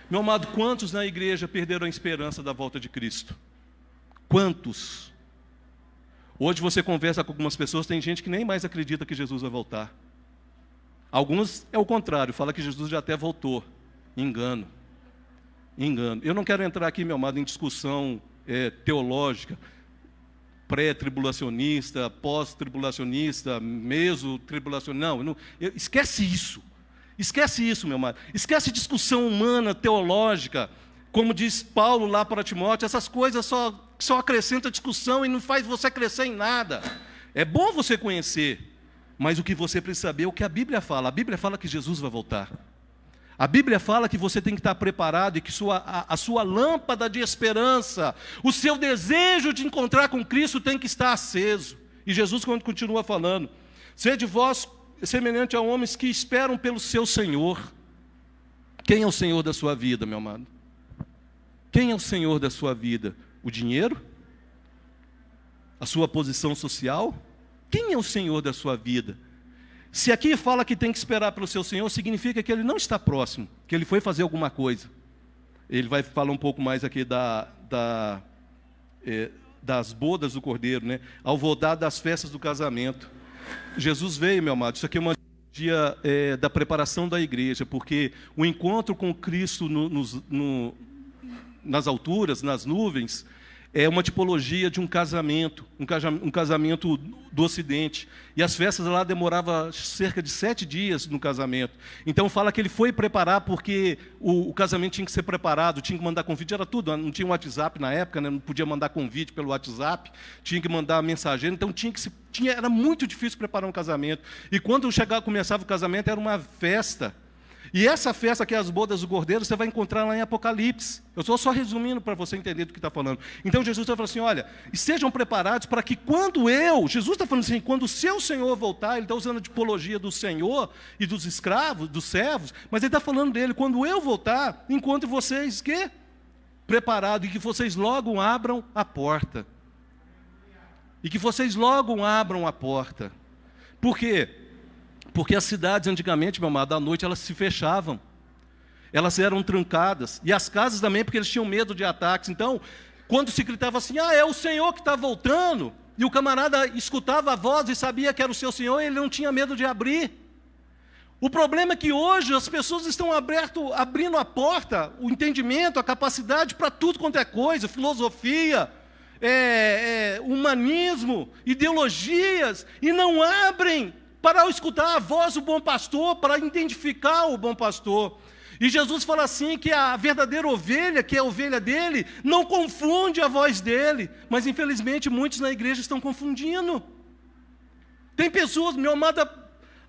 Meu amado, quantos na igreja perderam a esperança da volta de Cristo? Quantos? Hoje você conversa com algumas pessoas, tem gente que nem mais acredita que Jesus vai voltar. Alguns é o contrário, fala que Jesus já até voltou. Engano. Eu não quero entrar aqui, meu amado, em discussão teológica, pré-tribulacionista, pós-tribulacionista, meso-tribulacionista. Não, esquece isso. Esquece isso, meu amado. Esquece discussão humana, teológica. Como diz Paulo lá para Timóteo, essas coisas só acrescentam discussão e não faz você crescer em nada. É bom você conhecer, mas o que você precisa saber é o que a Bíblia fala. A Bíblia fala que Jesus vai voltar. A Bíblia fala que você tem que estar preparado e que a sua lâmpada de esperança, o seu desejo de encontrar com Cristo tem que estar aceso. E Jesus continua falando: sede vós semelhante a homens que esperam pelo seu Senhor. Quem é o Senhor da sua vida, meu amado? Quem é o Senhor da sua vida? O dinheiro? A sua posição social? Quem é o Senhor da sua vida? Se aqui fala que tem que esperar pelo seu Senhor, significa que Ele não está próximo, que Ele foi fazer alguma coisa. Ele vai falar um pouco mais aqui das bodas do Cordeiro, né? Alvorada das festas do casamento. Jesus veio, meu amado, isso aqui é uma dia da preparação da igreja, porque o encontro com Cristo nas alturas, nas nuvens, é uma tipologia de um casamento do Ocidente. E as festas lá demoravam cerca de 7 dias no casamento. Então fala que ele foi preparar porque o casamento tinha que ser preparado, tinha que mandar convite, era tudo. Não tinha um WhatsApp na época, né? Não podia mandar convite pelo WhatsApp, tinha que mandar mensageiro, então era muito difícil preparar um casamento. E quando começava o casamento, era uma festa. E essa festa que é as bodas do Cordeiro, você vai encontrar lá em Apocalipse. Eu estou só resumindo para você entender do que está falando. Então Jesus está falando assim, olha, estejam preparados para que Jesus está falando assim, quando o seu Senhor voltar, ele está usando a tipologia do Senhor e dos escravos, dos servos, mas ele está falando dele, quando eu voltar, encontre vocês, quê? Preparados, e que vocês logo abram a porta. Por quê? Porque as cidades antigamente, meu amado, à noite elas se fechavam. Elas eram trancadas. E as casas também, porque eles tinham medo de ataques. Então, quando se gritava assim, é o Senhor que está voltando, e o camarada escutava a voz e sabia que era o seu Senhor, ele não tinha medo de abrir. O problema é que hoje as pessoas estão abrindo a porta, o entendimento, a capacidade para tudo quanto é coisa, filosofia, humanismo, ideologias, e não abrem para escutar a voz do bom pastor, para identificar o bom pastor. E Jesus fala assim, que a verdadeira ovelha, que é a ovelha dele, não confunde a voz dele. Mas infelizmente muitos na igreja estão confundindo. Tem pessoas, meu amado,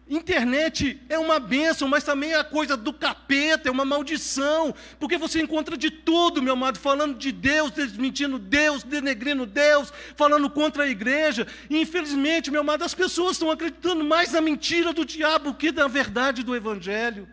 internet é uma bênção, mas também é a coisa do capeta, é uma maldição. Porque você encontra de tudo, meu amado, falando de Deus, desmentindo Deus, denegrindo Deus, falando contra a igreja. E infelizmente, meu amado, as pessoas estão acreditando mais na mentira do diabo que na verdade do Evangelho.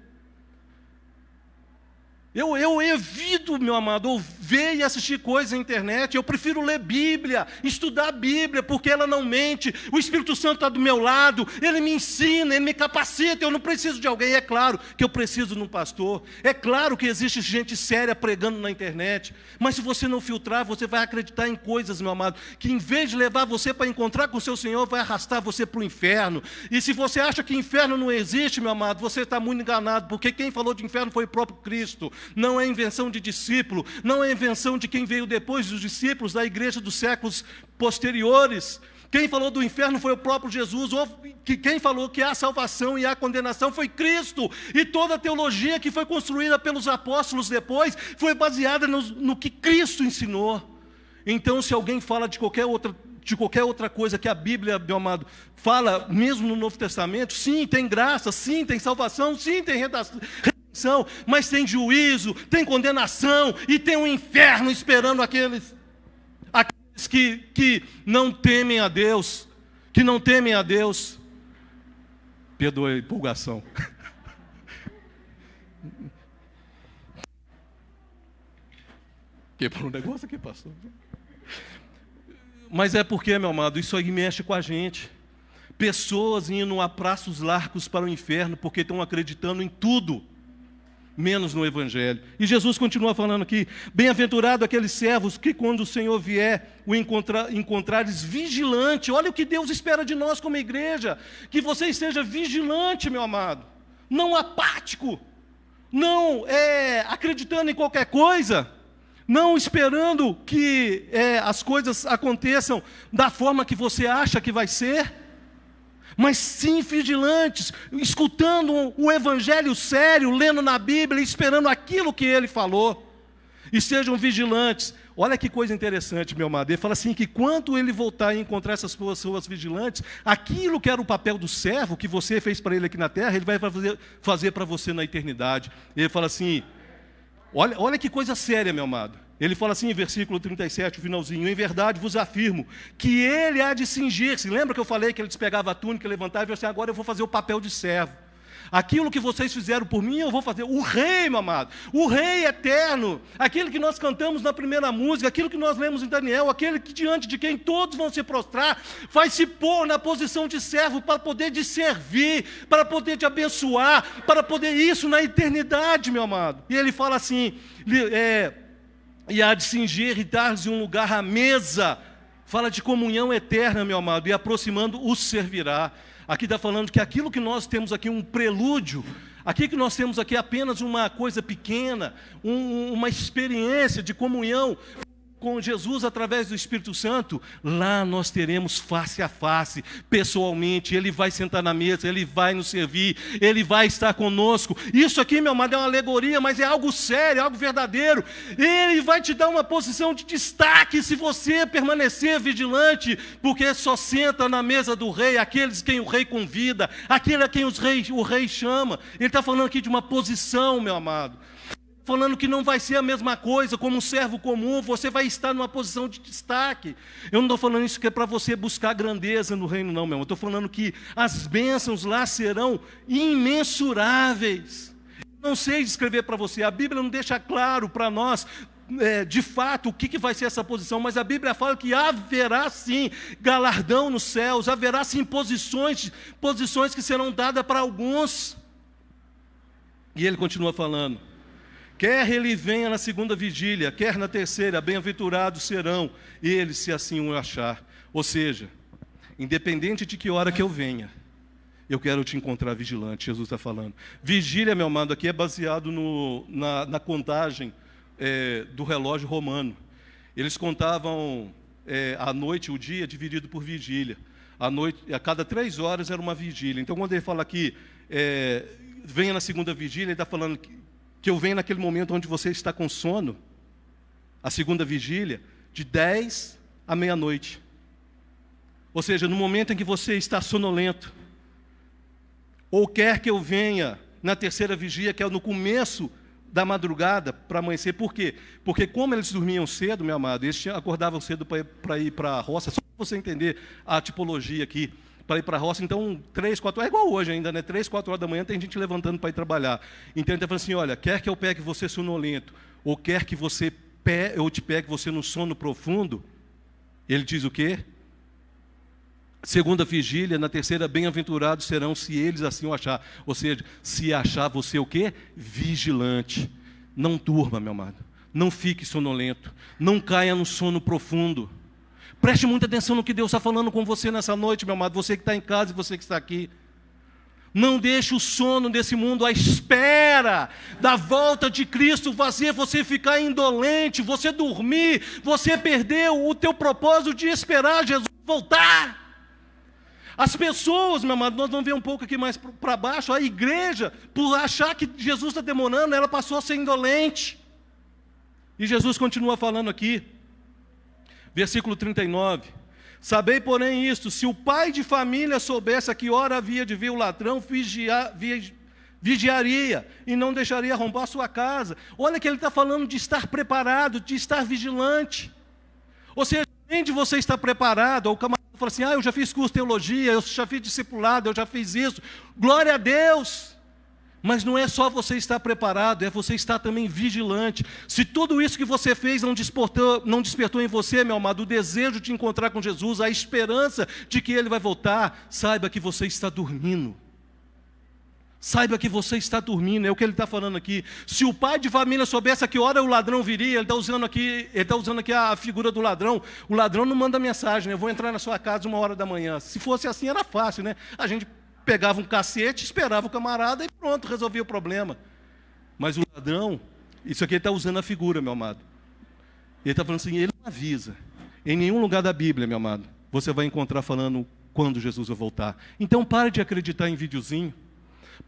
Eu evito, meu amado, ver e assistir coisas na internet. Eu prefiro ler Bíblia, estudar a Bíblia, porque ela não mente. O Espírito Santo está do meu lado, ele me ensina, ele me capacita. Eu não preciso de alguém. É claro que eu preciso de um pastor. É claro que existe gente séria pregando na internet. Mas se você não filtrar, você vai acreditar em coisas, meu amado, que em vez de levar você para encontrar com o seu Senhor, vai arrastar você para o inferno. E se você acha que inferno não existe, meu amado, você está muito enganado, porque quem falou de inferno foi o próprio Cristo. Não é invenção de discípulo, não é invenção de quem veio depois dos discípulos da igreja dos séculos posteriores. Quem falou do inferno foi o próprio Jesus. Quem falou que há salvação e há condenação foi Cristo. E toda a teologia que foi construída pelos apóstolos depois foi baseada no que Cristo ensinou. Então, se alguém fala de qualquer outra coisa que a Bíblia, meu amado, fala, mesmo no Novo Testamento, sim, tem graça, sim, tem salvação, sim, tem redenção, mas tem juízo, tem condenação e tem um inferno esperando aqueles que não temem a Deus, que não temem a Deus. Perdoe a empolgação. Quebrou um negócio aqui, pastor. Mas é porque, meu amado, isso aí mexe com a gente. Pessoas indo a braços largos para o inferno porque estão acreditando em tudo, menos no Evangelho. E Jesus continua falando aqui: bem-aventurado aqueles servos que quando o Senhor vier o encontrares vigilante. Olha o que Deus espera de nós como igreja, que você esteja vigilante, meu amado, não apático, não acreditando em qualquer coisa, não esperando que as coisas aconteçam da forma que você acha que vai ser, mas sim vigilantes, escutando o Evangelho sério, lendo na Bíblia, esperando aquilo que ele falou. E sejam vigilantes. Olha que coisa interessante, meu amado. Ele fala assim, que quando ele voltar e encontrar essas pessoas vigilantes, aquilo que era o papel do servo, que você fez para ele aqui na terra, ele vai fazer para você na eternidade. Ele fala assim, olha que coisa séria, meu amado. Ele fala assim em versículo 37, o finalzinho: em verdade vos afirmo que ele há de cingir-se. Lembra que eu falei que ele despegava a túnica, levantava e falava assim: agora eu vou fazer o papel de servo. Aquilo que vocês fizeram por mim, eu vou fazer. O rei, meu amado, o rei eterno, aquele que nós cantamos na primeira música, aquilo que nós lemos em Daniel, aquele que diante de quem todos vão se prostrar, vai se pôr na posição de servo para poder te servir, para poder te abençoar, para poder isso na eternidade, meu amado. E ele fala assim, e há de cingir e dar-lhes um lugar à mesa. Fala de comunhão eterna, meu amado, e aproximando os servirá. Aqui está falando que aquilo que nós temos aqui, um prelúdio, aqui que nós temos aqui apenas uma coisa pequena, uma experiência de comunhão com Jesus através do Espírito Santo, lá nós teremos face a face, pessoalmente. Ele vai sentar na mesa, Ele vai nos servir, Ele vai estar conosco. Isso aqui, meu amado, é uma alegoria, mas é algo sério, algo verdadeiro. Ele vai te dar uma posição de destaque se você permanecer vigilante, porque só senta na mesa do rei aqueles quem o rei convida, aquele a quem o rei chama. Ele está falando aqui de uma posição, meu amado, falando que não vai ser a mesma coisa, como um servo comum, você vai estar numa posição de destaque. Eu não estou falando isso que é para você buscar grandeza no reino, não, meu irmão. Eu estou falando que as bênçãos lá serão imensuráveis. Não sei descrever para você, a Bíblia não deixa claro para nós, de fato, o que vai ser essa posição, mas a Bíblia fala que haverá sim galardão nos céus, haverá sim posições que serão dadas para alguns. E ele continua falando: quer ele venha na segunda vigília, quer na terceira, bem-aventurados serão eles, se assim o achar. Ou seja, independente de que hora que eu venha, eu quero te encontrar vigilante. Jesus está falando. Vigília, meu amado, aqui é baseado na contagem do relógio romano. Eles contavam a noite, o dia, dividido por vigília. A cada 3 horas era uma vigília. Então, quando ele fala aqui, venha na segunda vigília, ele está falando que eu venho naquele momento onde você está com sono, a segunda vigília, de 10 à meia-noite. Ou seja, no momento em que você está sonolento. Ou quer que eu venha na terceira vigília, que é no começo da madrugada, para amanhecer. Por quê? Porque como eles dormiam cedo, meu amado, eles acordavam cedo para ir para a roça, só para você entender a tipologia aqui. para ir para a roça, então 3, 4 horas, é igual hoje ainda, né? 3, 4 horas da manhã tem gente levantando para ir trabalhar. Então ele está falando assim, olha, quer que eu pegue você sonolento, ou quer que eu te pegue você no sono profundo, ele diz o quê? Segunda vigília, na terceira, bem-aventurados serão se eles assim o achar. Ou seja, se achar você o quê? Vigilante. Não durma, meu amado. Não fique sonolento. Não caia no sono profundo. Preste muita atenção no que Deus está falando com você nessa noite, meu amado. Você que está em casa e você que está aqui. Não deixe o sono desse mundo à espera da volta de Cristo fazer você ficar indolente, você dormir, você perdeu o teu propósito de esperar Jesus voltar. As pessoas, meu amado, nós vamos ver um pouco aqui mais para baixo, a igreja, por achar que Jesus está demorando, ela passou a ser indolente. E Jesus continua falando aqui, versículo 39. Sabei, porém, isto, se o pai de família soubesse a que hora havia de vir o ladrão, vigiaria e não deixaria arrombar a sua casa. Olha que ele está falando de estar preparado, de estar vigilante. Ou seja, além de você estar preparado, o camarada fala assim, eu já fiz curso de teologia, eu já fiz discipulado, eu já fiz isso. Glória a Deus! Mas não é só você estar preparado, é você estar também vigilante. Se tudo isso que você fez não despertou em você, meu amado, o desejo de encontrar com Jesus, a esperança de que Ele vai voltar, saiba que você está dormindo. Saiba que você está dormindo, é o que ele está falando aqui. Se o pai de família soubesse a que hora o ladrão viria, ele está usando aqui a figura do ladrão. O ladrão não manda mensagem, né? Eu vou entrar na sua casa 1h da manhã. Se fosse assim era fácil, né? A gente pegava um cacete, esperava o camarada e pronto, resolvia o problema. Mas o ladrão, isso aqui ele está usando a figura, meu amado. Ele está falando assim, ele não avisa. Em nenhum lugar da Bíblia, meu amado, você vai encontrar falando quando Jesus vai voltar. Então pare de acreditar em videozinho.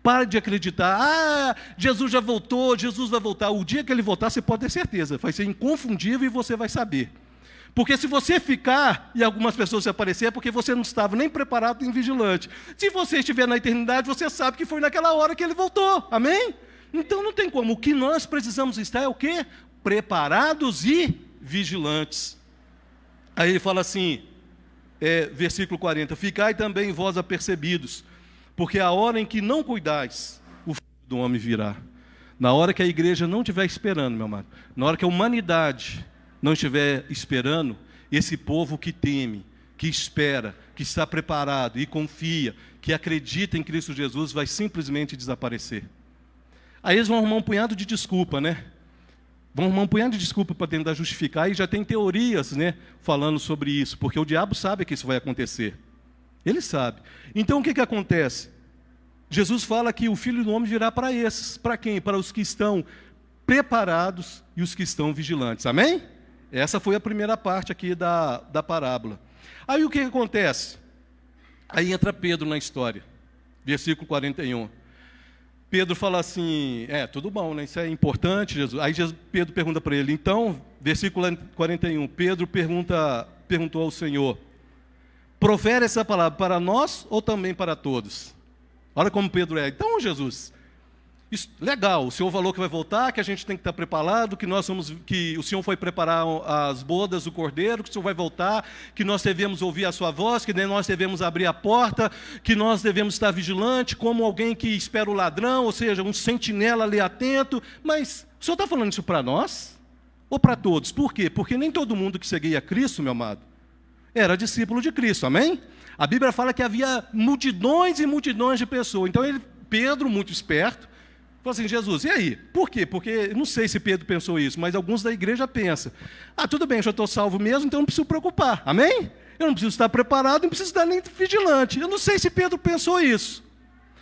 Para de acreditar, Jesus já voltou, Jesus vai voltar. O dia que ele voltar, você pode ter certeza, vai ser inconfundível e você vai saber. Porque se você ficar e algumas pessoas se aparecer, é porque você não estava nem preparado nem vigilante. Se você estiver na eternidade, você sabe que foi naquela hora que ele voltou. Amém? Então não tem como. O que nós precisamos estar é o quê? Preparados e vigilantes. Aí ele fala assim, versículo 40, ficai também vós apercebidos, porque a hora em que não cuidais, o Filho do Homem virá. Na hora que a igreja não estiver esperando, meu amado, na hora que a humanidade não estiver esperando, esse povo que teme, que espera, que está preparado e confia, que acredita em Cristo Jesus, vai simplesmente desaparecer. Aí eles vão arrumar um punhado de desculpa, né? Vão arrumar um punhado de desculpa para tentar justificar, e já tem teorias, né, falando sobre isso, porque o diabo sabe que isso vai acontecer. Ele sabe. Então o que acontece? Jesus fala que o Filho do Homem virá para esses. Para quem? Para os que estão preparados e os que estão vigilantes. Amém? Essa foi a primeira parte aqui da parábola. Aí o que acontece? Aí entra Pedro na história. Versículo 41. Pedro fala assim, tudo bom, né? Isso é importante, Jesus. Aí Pedro pergunta para ele. Então, versículo 41, Pedro perguntou ao Senhor, profere essa palavra para nós ou também para todos? Olha como Pedro é. Então, Jesus, isso, legal, o Senhor falou que vai voltar, que a gente tem que estar preparado, que o Senhor foi preparar as bodas do Cordeiro, que o Senhor vai voltar, que nós devemos ouvir a sua voz, que nós devemos abrir a porta, que nós devemos estar vigilante, como alguém que espera o ladrão, ou seja, um sentinela ali atento. Mas o Senhor está falando isso para nós ou para todos? Por quê? Porque nem todo mundo que seguia Cristo, meu amado, era discípulo de Cristo, amém? A Bíblia fala que havia multidões e multidões de pessoas. Então Pedro, muito esperto, falou assim, Jesus, e aí? Por quê? Porque, não sei se Pedro pensou isso, mas alguns da igreja pensam, tudo bem, já estou salvo mesmo, então não preciso preocupar, amém? Eu não preciso estar preparado, não preciso estar nem vigilante. Eu não sei se Pedro pensou isso.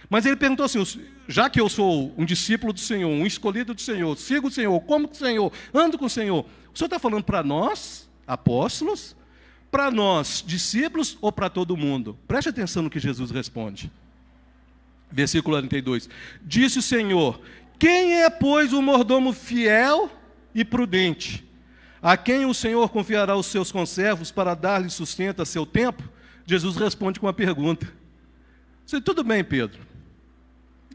Mas ele perguntou assim, já que eu sou um discípulo do Senhor, um escolhido do Senhor, sigo o Senhor, como com o Senhor, ando com o Senhor, o Senhor está falando para nós, apóstolos, para nós, discípulos, ou para todo mundo? Preste atenção no que Jesus responde. Versículo 42. Disse o Senhor, quem é, pois, o mordomo fiel e prudente, a quem o Senhor confiará os seus conservos para dar-lhe sustento a seu tempo? Jesus responde com uma pergunta. Tudo bem, Pedro,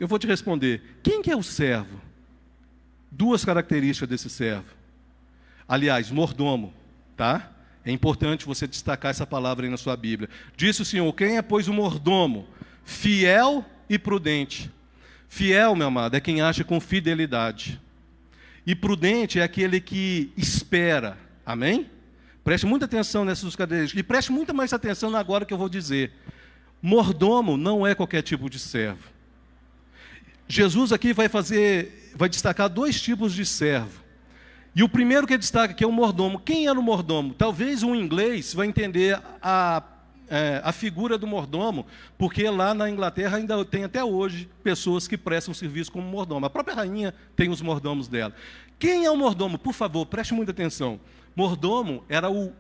eu vou te responder. Quem que é o servo? Duas características desse servo. Aliás, mordomo, tá? É importante você destacar essa palavra aí na sua Bíblia. Disse o Senhor: quem é, pois, o mordomo? Fiel e prudente. Fiel, meu amado, é quem age com fidelidade. E prudente é aquele que espera. Amém? Preste muita atenção nessas características. E preste muita mais atenção agora que eu vou dizer. Mordomo não é qualquer tipo de servo. Jesus aqui vai destacar 2 tipos de servo. E o primeiro que ele destaca aqui é o mordomo. Quem era o mordomo? Talvez um inglês vai entender a figura do mordomo, porque lá na Inglaterra ainda tem até hoje pessoas que prestam serviço como mordomo. A própria rainha tem os mordomos dela. Quem é o mordomo? Por favor, preste muita atenção. Mordomo era o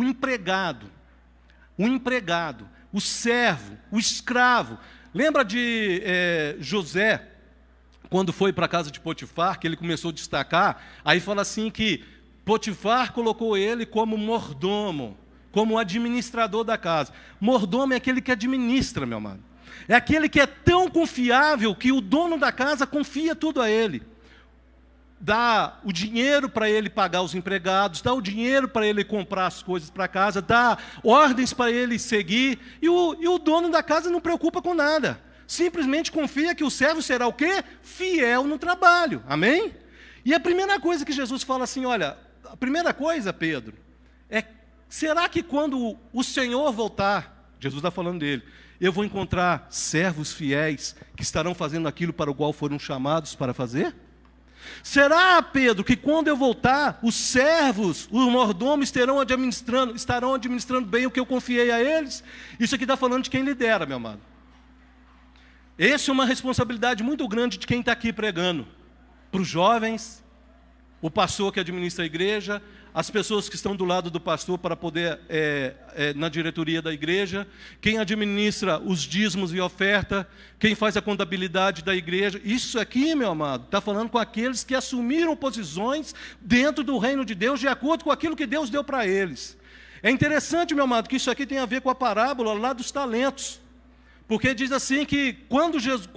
empregado, o servo, o escravo. Lembra de José, quando foi para a casa de Potifar, que ele começou a destacar? Aí fala assim que Potifar colocou ele como mordomo, como administrador da casa. Mordomo é aquele que administra, meu amado. É aquele que é tão confiável que o dono da casa confia tudo a ele. Dá o dinheiro para ele pagar os empregados, dá o dinheiro para ele comprar as coisas para casa, dá ordens para ele seguir, e o dono da casa não preocupa com nada. Simplesmente confia que o servo será o quê? Fiel no trabalho. Amém? E a primeira coisa que Jesus fala assim, olha, a primeira coisa, Pedro, será que quando o Senhor voltar, Jesus está falando dele, eu vou encontrar servos fiéis que estarão fazendo aquilo para o qual foram chamados para fazer? Será, Pedro, que quando eu voltar, os servos, os mordomos estarão administrando bem o que eu confiei a eles? Isso aqui está falando de quem lidera, meu amado. Essa é uma responsabilidade muito grande de quem está aqui pregando. Para os jovens, o pastor que administra a igreja, as pessoas que estão do lado do pastor para poder, na diretoria da igreja, quem administra os dízimos e oferta, quem faz a contabilidade da igreja. Isso aqui, meu amado, está falando com aqueles que assumiram posições dentro do reino de Deus, de acordo com aquilo que Deus deu para eles. É interessante, meu amado, que isso aqui tem a ver com a parábola lá dos talentos. Porque diz assim que quando Jesus,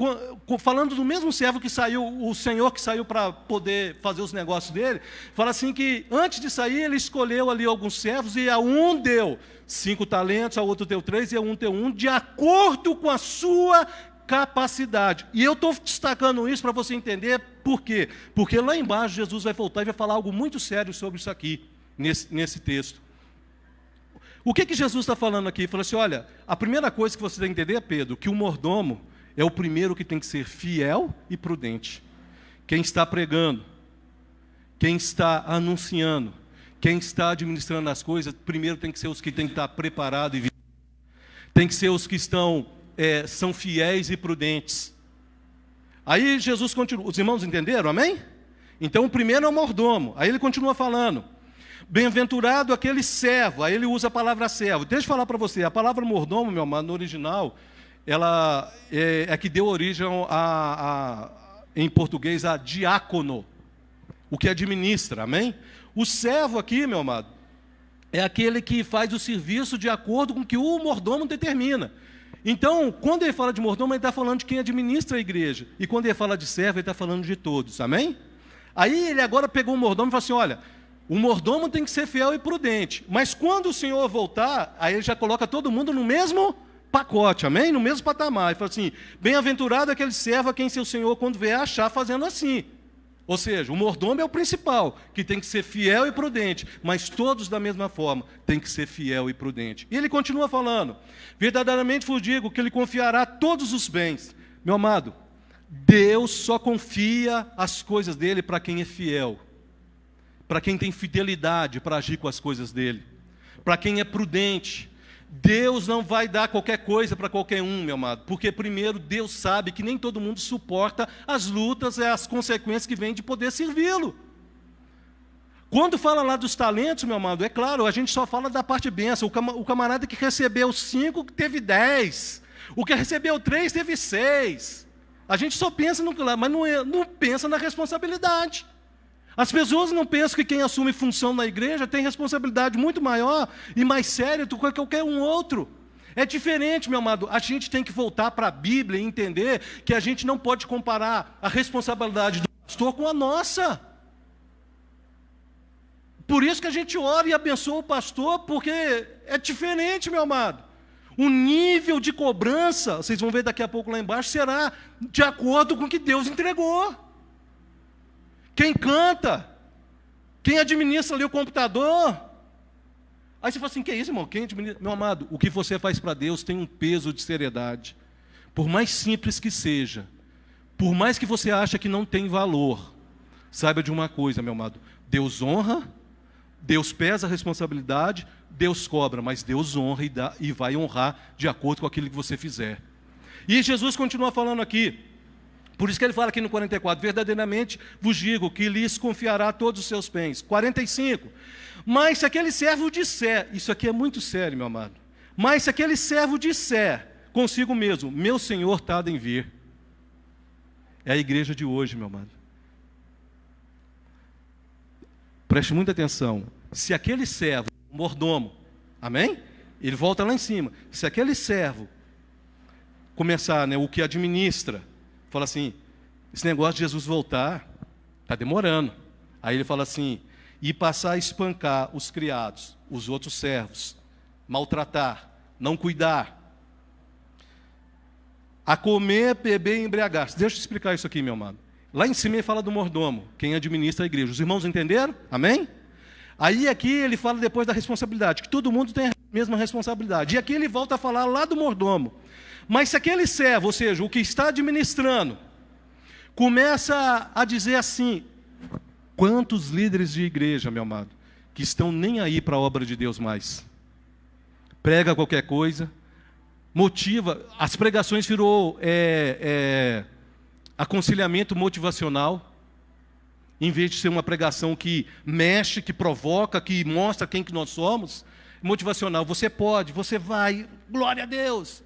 falando do mesmo servo que saiu, o Senhor que saiu para poder fazer os negócios dele, fala assim que antes de sair ele escolheu ali alguns servos e a um deu 5 talentos, a outro deu 3 e a um deu 1, de acordo com a sua capacidade. E eu estou destacando isso para você entender por quê. Porque lá embaixo Jesus vai voltar e vai falar algo muito sério sobre isso aqui, nesse texto. O que Jesus está falando aqui? Ele falou assim, olha, a primeira coisa que você tem que entender, Pedro, que o mordomo é o primeiro que tem que ser fiel e prudente. Quem está pregando, quem está anunciando, quem está administrando as coisas, primeiro tem que ser os que tem que estar preparados e tem que ser os que são fiéis e prudentes. Aí Jesus continua, os irmãos entenderam, amém? Então o primeiro é o mordomo, aí ele continua falando. Bem-aventurado aquele servo, aí ele usa a palavra servo. Deixa eu falar para você, a palavra mordomo, meu amado, no original, ela é que deu origem em português a diácono, o que administra, amém? O servo aqui, meu amado, é aquele que faz o serviço de acordo com o que o mordomo determina. Então, quando ele fala de mordomo, ele está falando de quem administra a igreja. E quando ele fala de servo, ele está falando de todos, amém? Aí ele agora pegou o mordomo e falou assim, olha, o mordomo tem que ser fiel e prudente. Mas quando o Senhor voltar, aí ele já coloca todo mundo no mesmo pacote, amém? No mesmo patamar. Ele fala assim, bem-aventurado aquele servo a quem seu Senhor, quando vier, achar fazendo assim. Ou seja, o mordomo é o principal, que tem que ser fiel e prudente. Mas todos da mesma forma, tem que ser fiel e prudente. E ele continua falando, verdadeiramente vos digo que ele confiará todos os bens. Meu amado, Deus só confia as coisas dele para quem é fiel. Para quem tem fidelidade para agir com as coisas dele, para quem é prudente. Deus não vai dar qualquer coisa para qualquer um, meu amado, porque primeiro Deus sabe que nem todo mundo suporta as lutas e as consequências que vêm de poder servi-lo. Quando fala lá dos talentos, meu amado, é claro, a gente só fala da parte bênção. O camarada que recebeu 5 teve 10, o que recebeu 3 teve 6. A gente só pensa no claro, mas não pensa na responsabilidade. As pessoas não pensam que quem assume função na igreja tem responsabilidade muito maior e mais séria do que qualquer um outro. É diferente, meu amado. A gente tem que voltar para a Bíblia e entender que a gente não pode comparar a responsabilidade do pastor com a nossa. Por isso que a gente ora e abençoa o pastor, porque é diferente, meu amado. O nível de cobrança, vocês vão ver daqui a pouco lá embaixo, será de acordo com o que Deus entregou. Quem canta, quem administra ali o computador. Aí você fala assim, que é isso, irmão? Quem administra? Meu amado, o que você faz para Deus tem um peso de seriedade. Por mais simples que seja, por mais que você ache que não tem valor, saiba de uma coisa, meu amado, Deus honra, Deus pesa a responsabilidade, Deus cobra, mas Deus honra e vai honrar de acordo com aquilo que você fizer. E Jesus continua falando aqui, por isso que ele fala aqui no 44, verdadeiramente vos digo que lhes confiará todos os seus bens. 45, mas se aquele servo disser, isso aqui é muito sério, meu amado, mas se aquele servo disser consigo mesmo, meu Senhor tarda em vir. É a igreja de hoje, meu amado. Preste muita atenção. Se aquele servo, o mordomo, amém? Ele volta lá em cima. Se aquele servo começar, o que administra, fala assim, esse negócio de Jesus voltar, está demorando. Aí ele fala assim, e passar a espancar os criados, os outros servos, maltratar, não cuidar, a comer, beber e embriagar-se. Deixa eu explicar isso aqui, meu amado. Lá em cima ele fala do mordomo, quem administra a igreja. Os irmãos entenderam? Amém? Aí aqui ele fala depois da responsabilidade, que todo mundo tem a mesma responsabilidade. E aqui ele volta a falar lá do mordomo. Mas se aquele servo, ou seja, o que está administrando, começa a dizer assim, quantos líderes de igreja, meu amado, que estão nem aí para a obra de Deus mais? Prega qualquer coisa, motiva, as pregações virou aconselhamento motivacional, em vez de ser uma pregação que mexe, que provoca, que mostra quem que nós somos, motivacional, você pode, você vai, glória a Deus.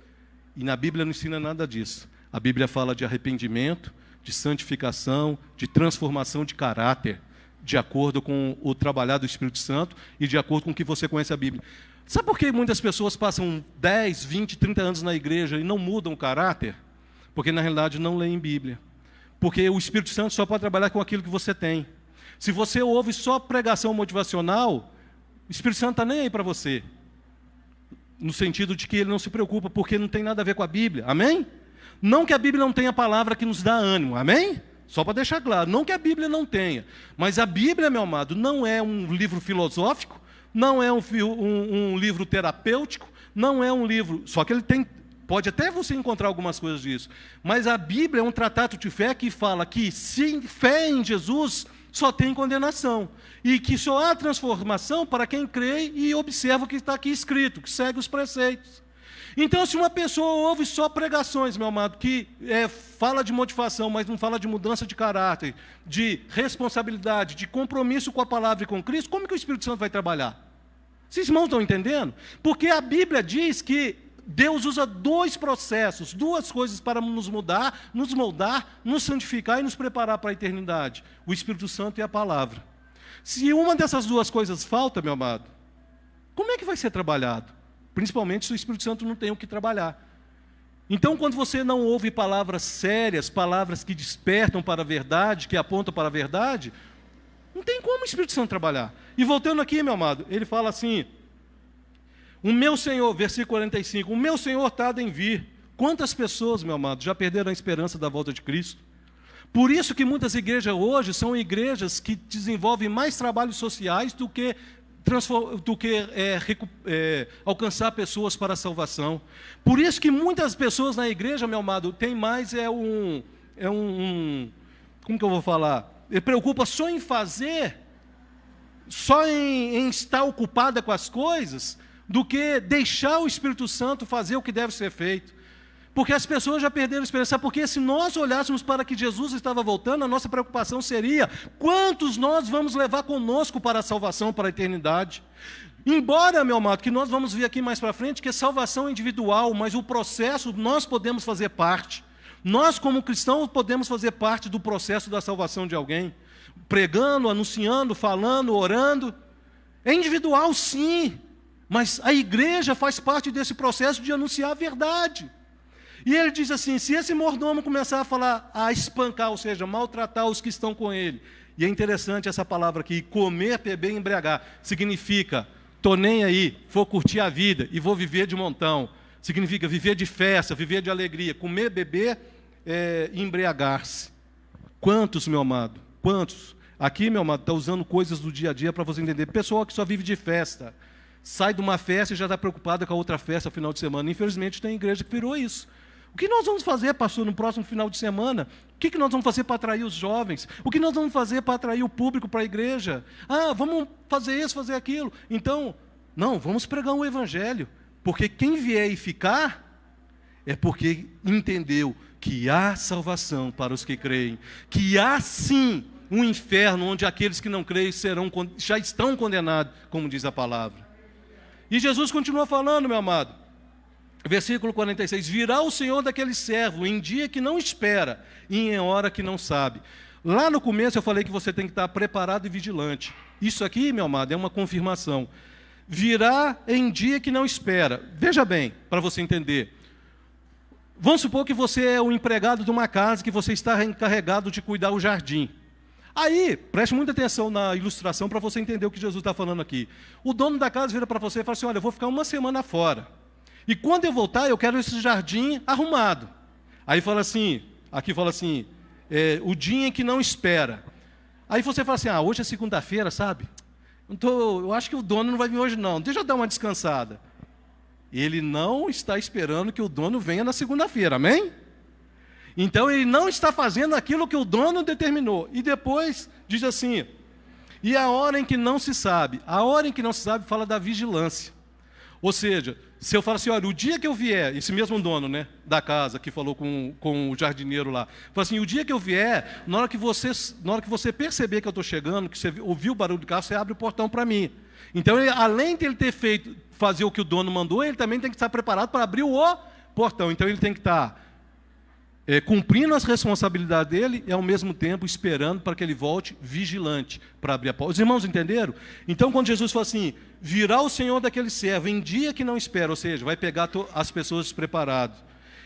E na Bíblia não ensina nada disso. A Bíblia fala de arrependimento, de santificação, de transformação de caráter, de acordo com o trabalhar do Espírito Santo e de acordo com o que você conhece a Bíblia. Sabe por que muitas pessoas passam 10, 20, 30 anos na igreja e não mudam o caráter? Porque na realidade não leem Bíblia. Porque o Espírito Santo só pode trabalhar com aquilo que você tem. Se você ouve só pregação motivacional, o Espírito Santo não está nem aí para você. No sentido de que ele não se preocupa, porque não tem nada a ver com a Bíblia. Amém? Não que a Bíblia não tenha palavra que nos dá ânimo. Amém? Só para deixar claro. Não que a Bíblia não tenha. Mas a Bíblia, meu amado, não é um livro filosófico, não é um livro terapêutico, não é um livro... Só que ele tem... Pode até você encontrar algumas coisas disso. Mas a Bíblia é um tratado de fé que fala que sem fé em Jesus só tem condenação. E que só há transformação para quem crê e observa o que está aqui escrito, que segue os preceitos. Então, se uma pessoa ouve só pregações, meu amado, que fala de motivação, mas não fala de mudança de caráter, de responsabilidade, de compromisso com a palavra e com Cristo, como que o Espírito Santo vai trabalhar? Vocês irmãos estão entendendo? Porque a Bíblia diz que Deus usa dois processos, duas coisas para nos mudar, nos moldar, nos santificar e nos preparar para a eternidade. O Espírito Santo e a palavra. Se uma dessas duas coisas falta, meu amado, como é que vai ser trabalhado? Principalmente se o Espírito Santo não tem o que trabalhar. Então, quando você não ouve palavras sérias, palavras que despertam para a verdade, que apontam para a verdade, não tem como o Espírito Santo trabalhar. E voltando aqui, meu amado, ele fala assim... O meu Senhor, versículo 45, o meu Senhor tarda em vir. Quantas pessoas, meu amado, já perderam a esperança da volta de Cristo? Por isso que muitas igrejas hoje são igrejas que desenvolvem mais trabalhos sociais do que alcançar pessoas para a salvação. Por isso que muitas pessoas na igreja, meu amado, tem mais como que eu vou falar? Ele preocupa só em fazer, só em estar ocupada com as coisas, do que deixar o Espírito Santo fazer o que deve ser feito. Porque as pessoas já perderam a esperança. Porque se nós olhássemos para que Jesus estava voltando, a nossa preocupação seria: quantos nós vamos levar conosco para a salvação, para a eternidade? Embora, meu amado, que nós vamos ver aqui mais para frente, que é salvação individual, mas o processo nós podemos fazer parte. Nós, como cristãos, podemos fazer parte do processo da salvação de alguém. Pregando, anunciando, falando, orando. É individual, sim. Mas a igreja faz parte desse processo de anunciar a verdade. E ele diz assim, se esse mordomo começar a falar, a espancar, ou seja, maltratar os que estão com ele, E é interessante essa palavra aqui, comer, beber e embriagar. Significa, tô nem aí, vou curtir a vida e vou viver de montão. Significa viver de festa, viver de alegria. Comer, beber e embriagar-se. Quantos, meu amado? Quantos? Aqui, meu amado, está usando coisas do dia a dia para você entender. Pessoal que só vive de festa. Sai de uma festa e já está preocupada com a outra festa no final de semana. Infelizmente, tem igreja que virou isso. O que nós vamos fazer, pastor, no próximo final de semana? O que nós vamos fazer para atrair os jovens? O que nós vamos fazer para atrair o público para a igreja? Ah, vamos fazer isso, fazer aquilo. Então, não, vamos pregar um evangelho. Porque quem vier e ficar, é porque entendeu que há salvação para os que creem. Que há, sim, um inferno onde aqueles que não creem já estão condenados, como diz a palavra. E Jesus continua falando, meu amado. Versículo 46, virá o Senhor daquele servo em dia que não espera e em hora que não sabe. Lá no começo eu falei que você tem que estar preparado e vigilante. Isso aqui, meu amado, é uma confirmação. Virá em dia que não espera. Veja bem, para você entender. Vamos supor que você é o empregado de uma casa, que você está encarregado de cuidar do jardim. Aí, preste muita atenção na ilustração para você entender o que Jesus está falando aqui. O dono da casa vira para você e fala assim, olha, eu vou ficar uma semana fora. E quando eu voltar, eu quero esse jardim arrumado. Aí fala assim, aqui fala assim, o dia em que não espera. Aí você fala assim, hoje é segunda-feira, sabe? Eu acho que o dono não vai vir hoje não, deixa eu dar uma descansada. Ele não está esperando que o dono venha na segunda-feira, amém? Então ele não está fazendo aquilo que o dono determinou. E depois diz assim, e a hora em que não se sabe. A hora em que não se sabe fala da vigilância. Ou seja, se eu falo assim, olha, o dia que eu vier, esse mesmo dono, né, da casa que falou com o jardineiro lá, fala assim, o dia que eu vier, na hora que você perceber que eu estou chegando, que você ouviu o barulho do carro, você abre o portão para mim. Então, além de ele ter fazer o que o dono mandou, ele também tem que estar preparado para abrir o portão. Então ele tem que estar cumprindo as responsabilidades dele e ao mesmo tempo esperando para que ele volte vigilante para abrir a porta. Os irmãos entenderam? Então quando Jesus fala assim, virá o Senhor daquele servo em dia que não espera, ou seja, vai pegar as pessoas despreparadas,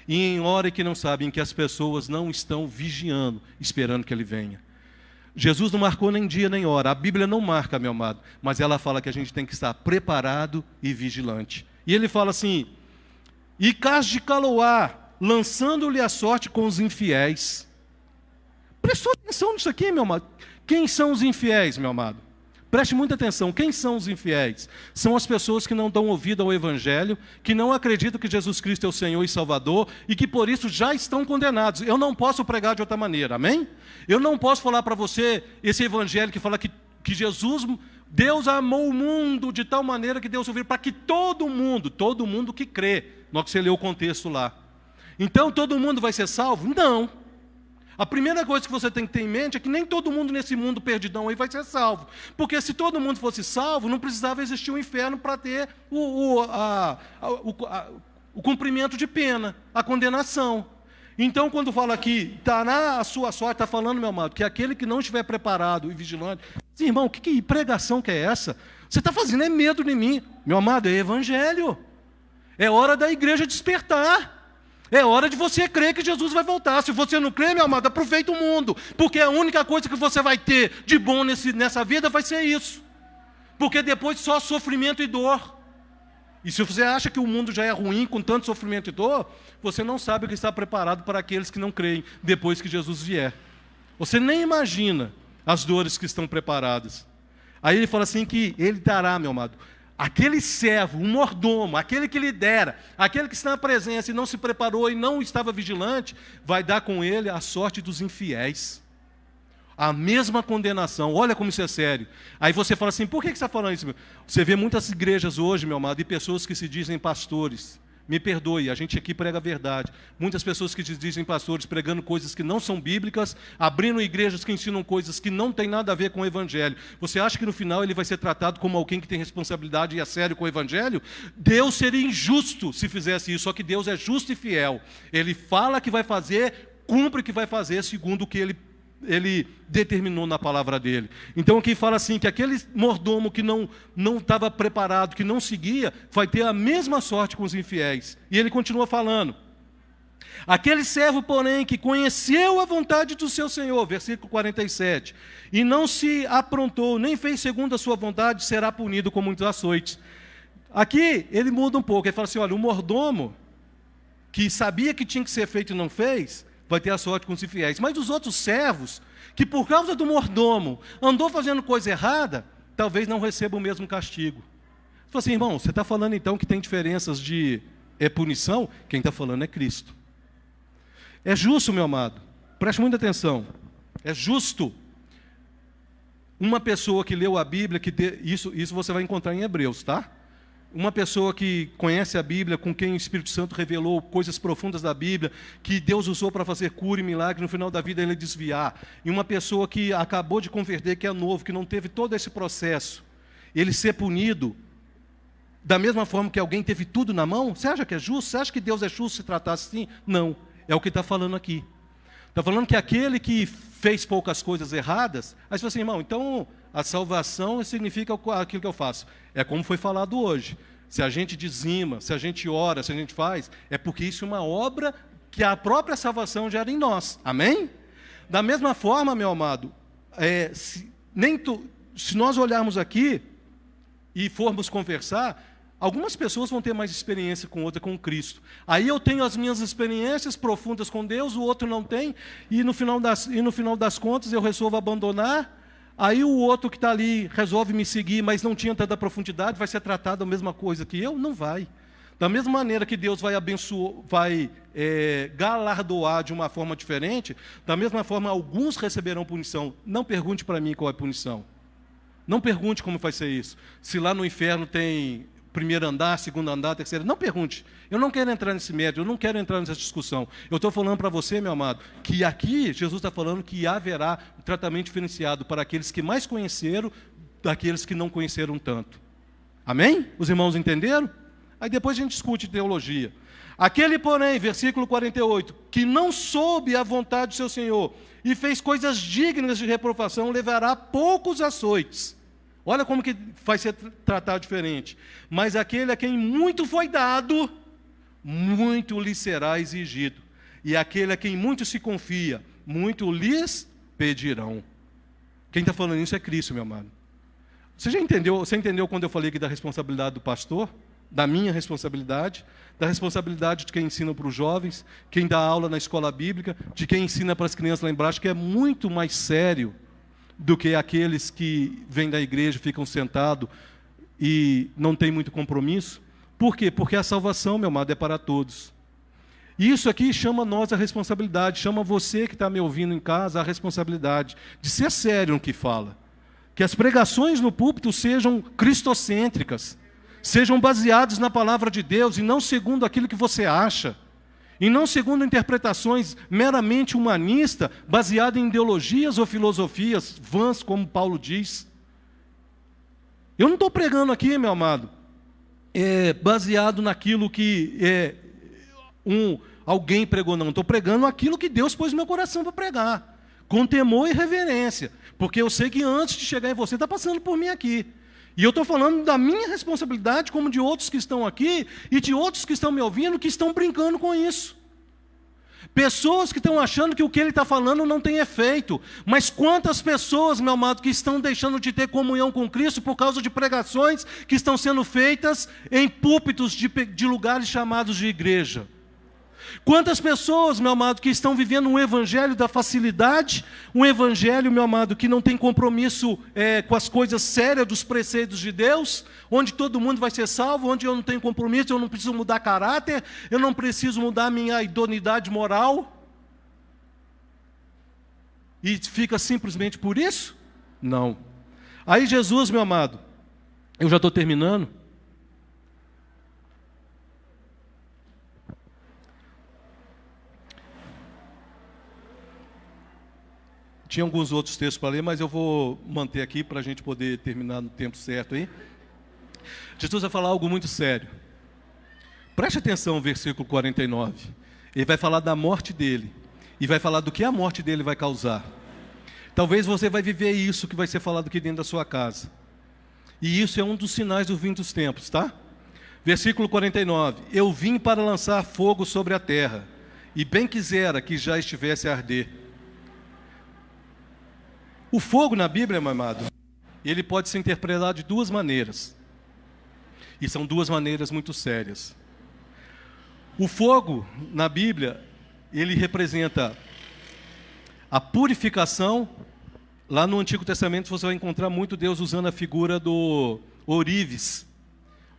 e em hora que não sabem, que as pessoas não estão vigiando, esperando que ele venha. Jesus não marcou nem dia nem hora, a Bíblia não marca, meu amado, mas ela fala que a gente tem que estar preparado e vigilante. E ele fala assim, e Cas de Caloá, lançando-lhe a sorte com os infiéis. Prestou atenção nisso aqui, meu amado? Quem são os infiéis, meu amado? Preste muita atenção, quem são os infiéis? São as pessoas que não dão ouvido ao Evangelho, que não acreditam que Jesus Cristo é o Senhor e Salvador, e que por isso já estão condenados. Eu não posso pregar de outra maneira, amém? Eu não posso falar para você esse Evangelho que fala que Jesus, Deus amou o mundo de tal maneira que Deus ouviu para que todo mundo que crê, na hora que você leu o contexto lá. Então todo mundo vai ser salvo? Não. A primeira coisa que você tem que ter em mente é que nem todo mundo nesse mundo perdidão aí vai ser salvo. Porque se todo mundo fosse salvo, não precisava existir um inferno para ter o cumprimento de pena, a condenação. Então quando fala aqui, estará a sua sorte, está falando, meu amado, que aquele que não estiver preparado e vigilante, irmão, que pregação que é essa? Você está fazendo medo de mim. Meu amado, é evangelho. É hora da igreja despertar. É hora de você crer que Jesus vai voltar. Se você não crê, meu amado, aproveita o mundo. Porque a única coisa que você vai ter de bom nessa vida vai ser isso. Porque depois só sofrimento e dor. E se você acha que o mundo já é ruim com tanto sofrimento e dor, você não sabe o que está preparado para aqueles que não creem depois que Jesus vier. Você nem imagina as dores que estão preparadas. Aí ele fala assim que ele dará, meu amado, aquele servo, um mordomo, aquele que lidera, aquele que está na presença e não se preparou e não estava vigilante, vai dar com ele a sorte dos infiéis. A mesma condenação. Olha como isso é sério. Aí você fala assim, por que você está falando isso? Você vê muitas igrejas hoje, meu amado, e pessoas que se dizem pastores. Me perdoe, a gente aqui prega a verdade. Muitas pessoas que se dizem pastores pregando coisas que não são bíblicas, abrindo igrejas que ensinam coisas que não tem nada a ver com o Evangelho. Você acha que no final ele vai ser tratado como alguém que tem responsabilidade e é sério com o Evangelho? Deus seria injusto se fizesse isso, só que Deus é justo e fiel. Ele fala que vai fazer, cumpre o que vai fazer segundo o que ele determinou na palavra dele. Então aqui fala assim, que aquele mordomo que não estava preparado, que não seguia, vai ter a mesma sorte com os infiéis. E ele continua falando, Aquele servo, porém, que conheceu a vontade do seu senhor, versículo 47, e não se aprontou, nem fez segundo a sua vontade, será punido com muitos açoites. Aqui ele muda um pouco, ele fala assim, olha, o mordomo, que sabia que tinha que ser feito e não fez, vai ter a sorte com os infiéis. Mas os outros servos, que por causa do mordomo andou fazendo coisa errada, talvez não recebam o mesmo castigo. Ele falou assim, irmão, você está falando então que tem diferenças de punição? Quem está falando é Cristo. É justo, meu amado, preste muita atenção, é justo uma pessoa que leu a Bíblia, isso você vai encontrar em Hebreus, tá? Uma pessoa que conhece a Bíblia, com quem o Espírito Santo revelou coisas profundas da Bíblia, que Deus usou para fazer cura e milagre, no final da vida ele desviar. E uma pessoa que acabou de converter, que é novo, que não teve todo esse processo, ele ser punido, da mesma forma que alguém teve tudo na mão, você acha que é justo? Você acha que Deus é justo se tratasse assim? Não, é o que está falando aqui. Está falando que aquele que fez poucas coisas erradas, aí você fala assim, irmão, então a salvação significa aquilo que eu faço. É como foi falado hoje. Se a gente dizima, se a gente ora, se a gente faz, é porque isso é uma obra que a própria salvação gera em nós. Amém? Da mesma forma, meu amado, se nós olharmos aqui e formos conversar, algumas pessoas vão ter mais experiência com outra, com Cristo. Aí eu tenho as minhas experiências profundas com Deus, o outro não tem, e no final das contas eu resolvo abandonar. Aí o outro que está ali resolve me seguir, mas não tinha tanta profundidade, vai ser tratado a mesma coisa que eu? Não vai. Da mesma maneira que Deus vai abençoar, galardoar de uma forma diferente, da mesma forma alguns receberão punição. Não pergunte para mim qual é a punição. Não pergunte como vai ser isso. Se lá no inferno tem primeiro andar, segundo andar, terceiro, não pergunte. Eu não quero entrar nesse mérito, eu não quero entrar nessa discussão. Eu estou falando para você, meu amado, que aqui Jesus está falando que haverá um tratamento diferenciado para aqueles que mais conheceram, daqueles que não conheceram tanto. Amém? Os irmãos entenderam? Aí depois a gente discute teologia. Aquele, porém, versículo 48, que não soube a vontade do seu Senhor e fez coisas dignas de reprovação, levará poucos açoites. Olha como que vai ser tratado diferente. Mas aquele a quem muito foi dado, muito lhe será exigido. E aquele a quem muito se confia, muito lhes pedirão. Quem está falando isso é Cristo, meu amado. Você já entendeu? Você entendeu quando eu falei aqui da responsabilidade do pastor? Da minha responsabilidade? Da responsabilidade de quem ensina para os jovens, quem dá aula na escola bíblica, de quem ensina para as crianças lá embaixo, que é muito mais sério do que aqueles que vêm da igreja, ficam sentados e não têm muito compromisso. Por quê? Porque a salvação, meu amado, é para todos. E isso aqui chama nós a responsabilidade, chama você que está me ouvindo em casa a responsabilidade de ser sério no que fala. Que as pregações no púlpito sejam cristocêntricas, sejam baseadas na palavra de Deus e não segundo aquilo que você acha. E não segundo interpretações meramente humanistas, baseadas em ideologias ou filosofias vãs, como Paulo diz. Eu não estou pregando aqui, meu amado, baseado naquilo que alguém pregou, não. Estou pregando aquilo que Deus pôs no meu coração para pregar, com temor e reverência, porque eu sei que antes de chegar em você, está passando por mim aqui. E eu estou falando da minha responsabilidade, como de outros que estão aqui, e de outros que estão me ouvindo, que estão brincando com isso. Pessoas que estão achando que o que ele está falando não tem efeito. Mas quantas pessoas, meu amado, que estão deixando de ter comunhão com Cristo por causa de pregações que estão sendo feitas em púlpitos de lugares chamados de igreja? Quantas pessoas, meu amado, que estão vivendo um evangelho da facilidade, um evangelho, meu amado, que não tem compromisso com as coisas sérias dos preceitos de Deus, onde todo mundo vai ser salvo, onde eu não tenho compromisso, eu não preciso mudar caráter, eu não preciso mudar minha idoneidade moral, e fica simplesmente por isso? Não. Aí Jesus, meu amado, eu já estou terminando. Tinha alguns outros textos para ler, mas eu vou manter aqui para a gente poder terminar no tempo certo aí. Jesus vai falar algo muito sério. Preste atenção no versículo 49. Ele vai falar da morte dele. E vai falar do que a morte dele vai causar. Talvez você vai viver isso que vai ser falado aqui dentro da sua casa. E isso é um dos sinais do fim dos tempos, tá? Versículo 49. Eu vim para lançar fogo sobre a terra. e bem quisera que já estivesse a arder. O fogo na Bíblia, meu amado, ele pode ser interpretado de duas maneiras. E são duas maneiras muito sérias. O fogo na Bíblia, ele representa a purificação. Lá no Antigo Testamento você vai encontrar muito Deus usando a figura do ourives.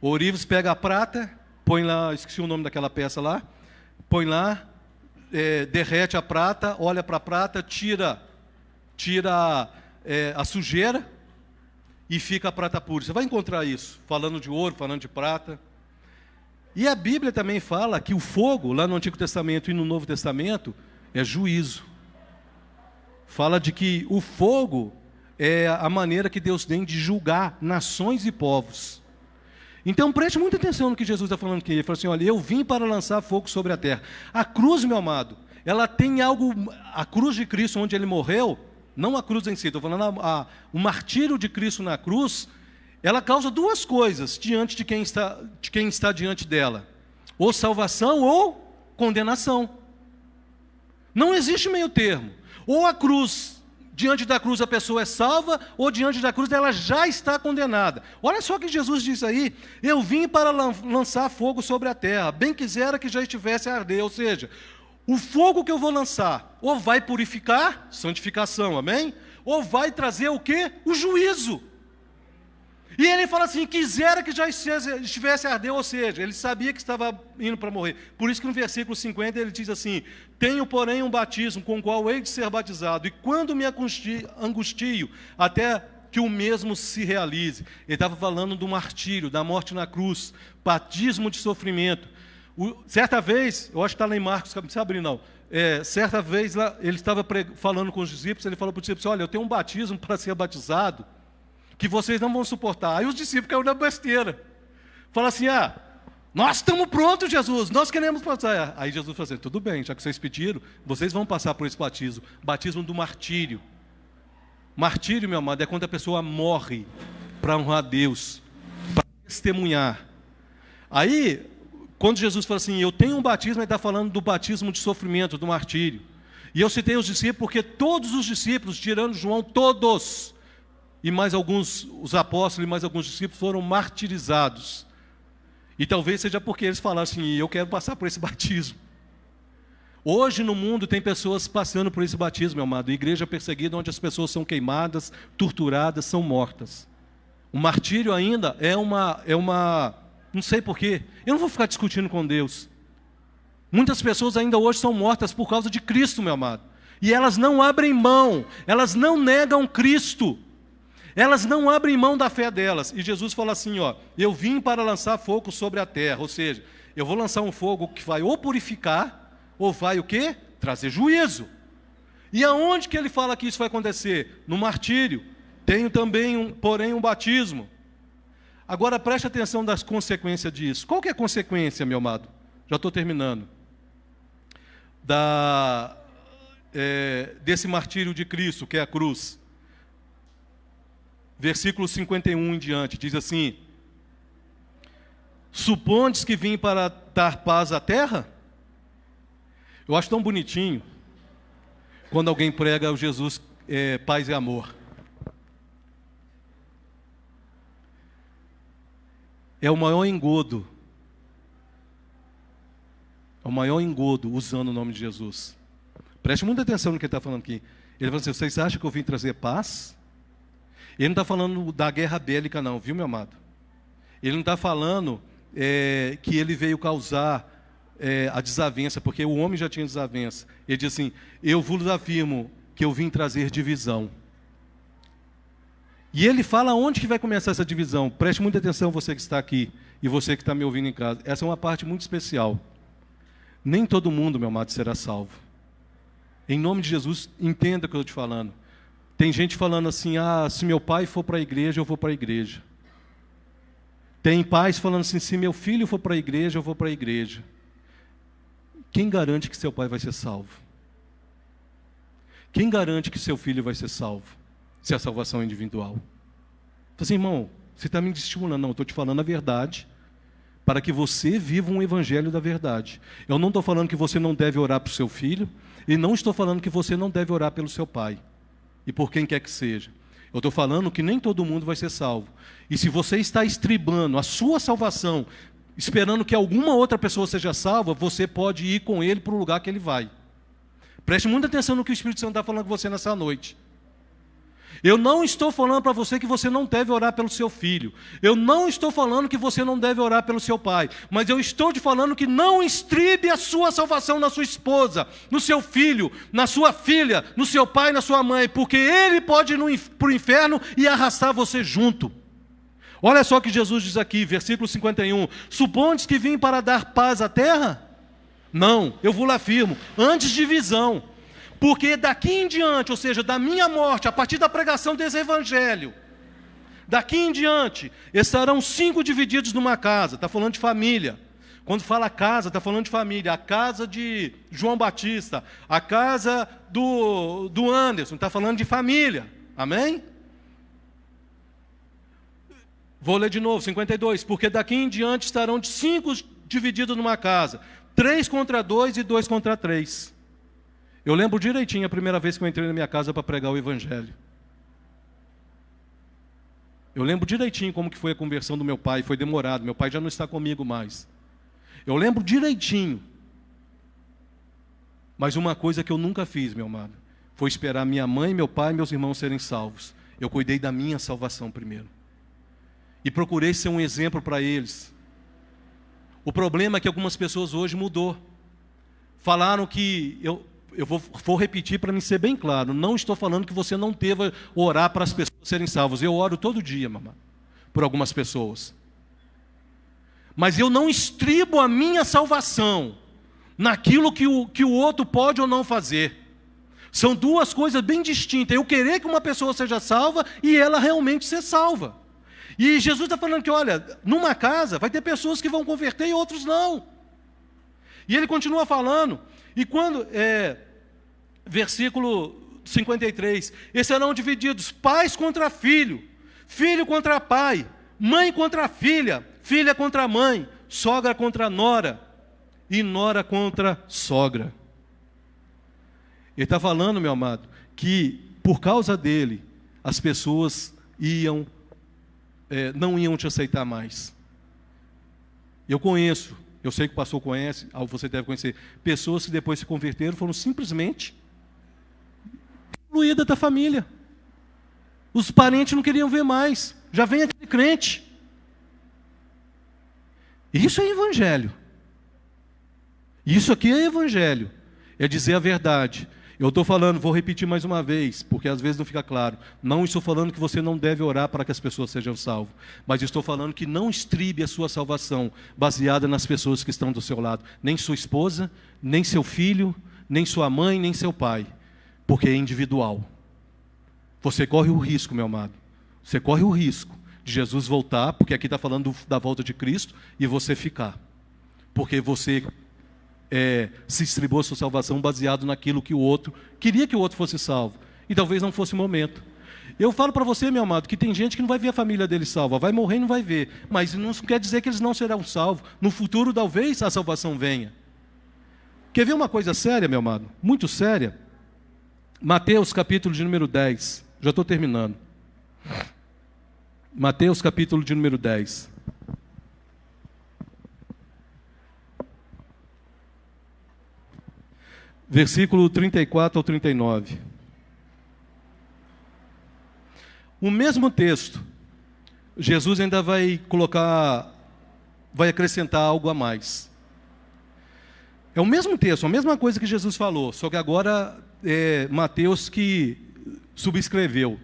O ourives pega a prata, põe lá, esqueci o nome daquela peça lá, põe lá, derrete a prata, olha para a prata, tira a sujeira e fica a prata pura. Você vai encontrar isso, falando de ouro, falando de prata. E a Bíblia também fala que o fogo, lá no Antigo Testamento e no Novo Testamento, é juízo. Fala de que o fogo é a maneira que Deus tem de julgar nações e povos. Então preste muita atenção no que Jesus está falando aqui. Ele fala assim, olha, eu vim para lançar fogo sobre a terra. A cruz, meu amado, ela tem algo, a cruz de Cristo onde ele morreu, não a cruz em si, estou falando o martírio de Cristo na cruz, ela causa duas coisas diante de quem está diante dela. Ou salvação ou condenação. Não existe meio termo. Ou a cruz, diante da cruz a pessoa é salva, ou diante da cruz ela já está condenada. Olha só o que Jesus diz aí, eu vim para lançar fogo sobre a terra, bem quisera que já estivesse a arder, ou seja, o fogo que eu vou lançar, ou vai purificar, santificação, amém? Ou vai trazer o quê? O juízo. E ele fala assim, quisera que já estivesse a arder, ou seja, ele sabia que estava indo para morrer. Por isso que no versículo 50 ele diz assim, tenho porém um batismo com o qual hei de ser batizado, e quando me angustio, até que o mesmo se realize. Ele estava falando do martírio, da morte na cruz, batismo de sofrimento. Certa vez, eu acho que está lá em Marcos, não precisa abrir não, certa vez lá, ele estava falando com os discípulos, ele falou para os discípulos, olha, eu tenho um batismo para ser batizado, que vocês não vão suportar. Aí os discípulos caíram na besteira. Falaram assim, nós estamos prontos, Jesus, nós queremos passar. Aí Jesus falou assim, tudo bem, já que vocês pediram, vocês vão passar por esse batismo. Batismo do martírio. Martírio, meu amado, é quando a pessoa morre para honrar a Deus, para testemunhar. Aí, quando Jesus fala assim, eu tenho um batismo, ele está falando do batismo de sofrimento, do martírio. E eu citei os discípulos, porque todos os discípulos, tirando João, todos, e mais alguns, os apóstolos e mais alguns discípulos foram martirizados. E talvez seja porque eles falaram assim, eu quero passar por esse batismo. Hoje no mundo tem pessoas passando por esse batismo, meu amado. Igreja perseguida onde as pessoas são queimadas, torturadas, são mortas. O martírio ainda é uma não sei porquê. Eu não vou ficar discutindo com Deus. Muitas pessoas ainda hoje são mortas por causa de Cristo, meu amado. E elas não abrem mão, elas não negam Cristo. Elas não abrem mão da fé delas. E Jesus fala assim, eu vim para lançar fogo sobre a terra. Ou seja, eu vou lançar um fogo que vai ou purificar, ou vai o quê? Trazer juízo. E aonde que ele fala que isso vai acontecer? No martírio. Tenho também, porém, um batismo. Agora preste atenção das consequências disso. Qual que é a consequência, meu amado? Já estou terminando. Desse martírio de Cristo, que é a cruz. Versículo 51 em diante, diz assim, supondes que vim para dar paz à terra? Eu acho tão bonitinho, quando alguém prega o Jesus, paz e amor. É o maior engodo, usando o nome de Jesus. Preste muita atenção no que ele está falando aqui. Ele fala assim, vocês acham que eu vim trazer paz? Ele não está falando da guerra bélica não, viu, meu amado? Ele não está falando que ele veio causar a desavença, porque o homem já tinha desavença. Ele diz assim, eu vos afirmo que eu vim trazer divisão. E ele fala onde que vai começar essa divisão. Preste muita atenção, você que está aqui, e você que está me ouvindo em casa. Essa é uma parte muito especial. Nem todo mundo, meu amado, será salvo. Em nome de Jesus, entenda o que eu estou te falando. Tem gente falando assim, se meu pai for para a igreja, eu vou para a igreja. Tem pais falando assim, se meu filho for para a igreja, eu vou para a igreja. Quem garante que seu pai vai ser salvo? Quem garante que seu filho vai ser salvo? Se a salvação é individual. Então, assim, irmão, você está me estimulando. Não, eu estou te falando a verdade. para que você viva um evangelho da verdade. Eu não estou falando que você não deve orar para o seu filho, e não estou falando que você não deve orar pelo seu pai, e por quem quer que seja. Eu estou falando que nem todo mundo vai ser salvo. E se você está estribando a sua salvação, esperando que alguma outra pessoa seja salva, você pode ir com ele para o lugar que ele vai. Preste muita atenção no que o Espírito Santo está falando com você nessa noite. Eu não estou falando para você que você não deve orar pelo seu filho. Eu não estou falando que você não deve orar pelo seu pai. Mas eu estou te falando que não estribe a sua salvação na sua esposa, no seu filho, na sua filha, no seu pai, na sua mãe. Porque ele pode ir para o inferno e arrastar você junto. Olha só o que Jesus diz aqui, versículo 51. Supondes que vim para dar paz à terra? Não, eu vos afirmo, antes divisão. Porque daqui em diante, ou seja, da minha morte, a partir da pregação desse evangelho, daqui em diante, estarão 5 divididos numa casa. Está falando de família. Quando fala casa, está falando de família. A casa de João Batista, a casa do Anderson, está falando de família. Amém? Vou ler de novo, 52. Porque daqui em diante estarão 5 divididos numa casa. 3 contra 2 e 2 contra 3. Eu lembro direitinho a primeira vez que eu entrei na minha casa para pregar o evangelho. Eu lembro direitinho como que foi a conversão do meu pai. Foi demorado, meu pai já não está comigo mais. Eu lembro direitinho. Mas uma coisa que eu nunca fiz, meu amado, foi esperar minha mãe, meu pai e meus irmãos serem salvos. Eu cuidei da minha salvação primeiro. E procurei ser um exemplo para eles. O problema é que algumas pessoas hoje mudou. Falaram que... Eu vou repetir para me ser bem claro. Não estou falando que você não deva orar para as pessoas serem salvas. Eu oro todo dia, mamãe, por algumas pessoas. Mas eu não estribo a minha salvação naquilo que o outro pode ou não fazer. São duas coisas bem distintas. Eu querer que uma pessoa seja salva e ela realmente ser salva. E Jesus está falando que, olha, numa casa vai ter pessoas que vão converter e outros não. E ele continua falando. E quando... versículo 53, e serão divididos pais contra filho, filho contra pai, mãe contra filha, filha contra mãe, sogra contra nora, e nora contra sogra. Ele está falando, meu amado, que por causa dele, as pessoas não iam te aceitar mais. Eu conheço, eu sei que o pastor conhece, você deve conhecer, pessoas que depois se converteram foram simplesmente excluída da família. Os parentes não queriam ver mais. Já vem aquele crente. Isso é evangelho. Isso aqui é evangelho. É dizer a verdade. Eu estou falando, vou repetir mais uma vez, porque às vezes não fica claro. Não estou falando que você não deve orar para que as pessoas sejam salvas. Mas estou falando que não estribe a sua salvação baseada nas pessoas que estão do seu lado. Nem sua esposa, nem seu filho, nem sua mãe, nem seu pai. Porque é individual. Você corre o risco, meu amado. Você corre o risco de Jesus voltar, porque aqui está falando da volta de Cristo, e você ficar. Porque você se estribou a sua salvação baseado naquilo que o outro queria que o outro fosse salvo. E talvez não fosse o momento. Eu falo para você, meu amado, que tem gente que não vai ver a família dele salva. Vai morrer e não vai ver. Mas não quer dizer que eles não serão salvos. No futuro, talvez, a salvação venha. Quer ver uma coisa séria, meu amado? Muito séria? Mateus capítulo de número 10. Já estou terminando. Mateus capítulo de número 10. Versículo 34 ao 39. O mesmo texto, Jesus ainda vai acrescentar algo a mais. É o mesmo texto, a mesma coisa que Jesus falou, só que agora Mateus que subscreveu,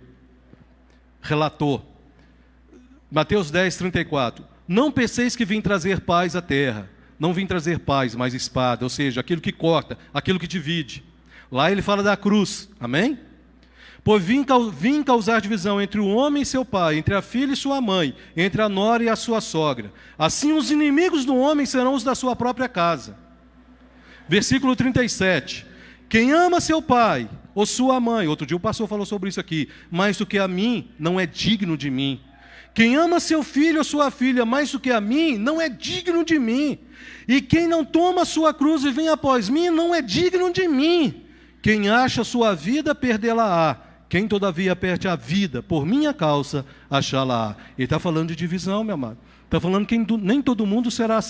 relatou. Mateus 10, 34. Não penseis que vim trazer paz à terra. Não vim trazer paz, mas espada, ou seja, aquilo que corta, aquilo que divide. Lá ele fala da cruz, amém? Pois vim causar divisão entre o homem e seu pai, entre a filha e sua mãe, entre a nora e a sua sogra. Assim os inimigos do homem serão os da sua própria casa. Versículo 37. Quem ama seu pai ou sua mãe, outro dia o pastor falou sobre isso aqui, mais do que a mim, não é digno de mim. Quem ama seu filho ou sua filha mais do que a mim, não é digno de mim. E quem não toma sua cruz e vem após mim, não é digno de mim. Quem acha sua vida, perdê-la-á. Quem todavia perde a vida por minha causa, achá-la-á. Ele está falando de divisão, meu amado. Está falando que nem todo mundo será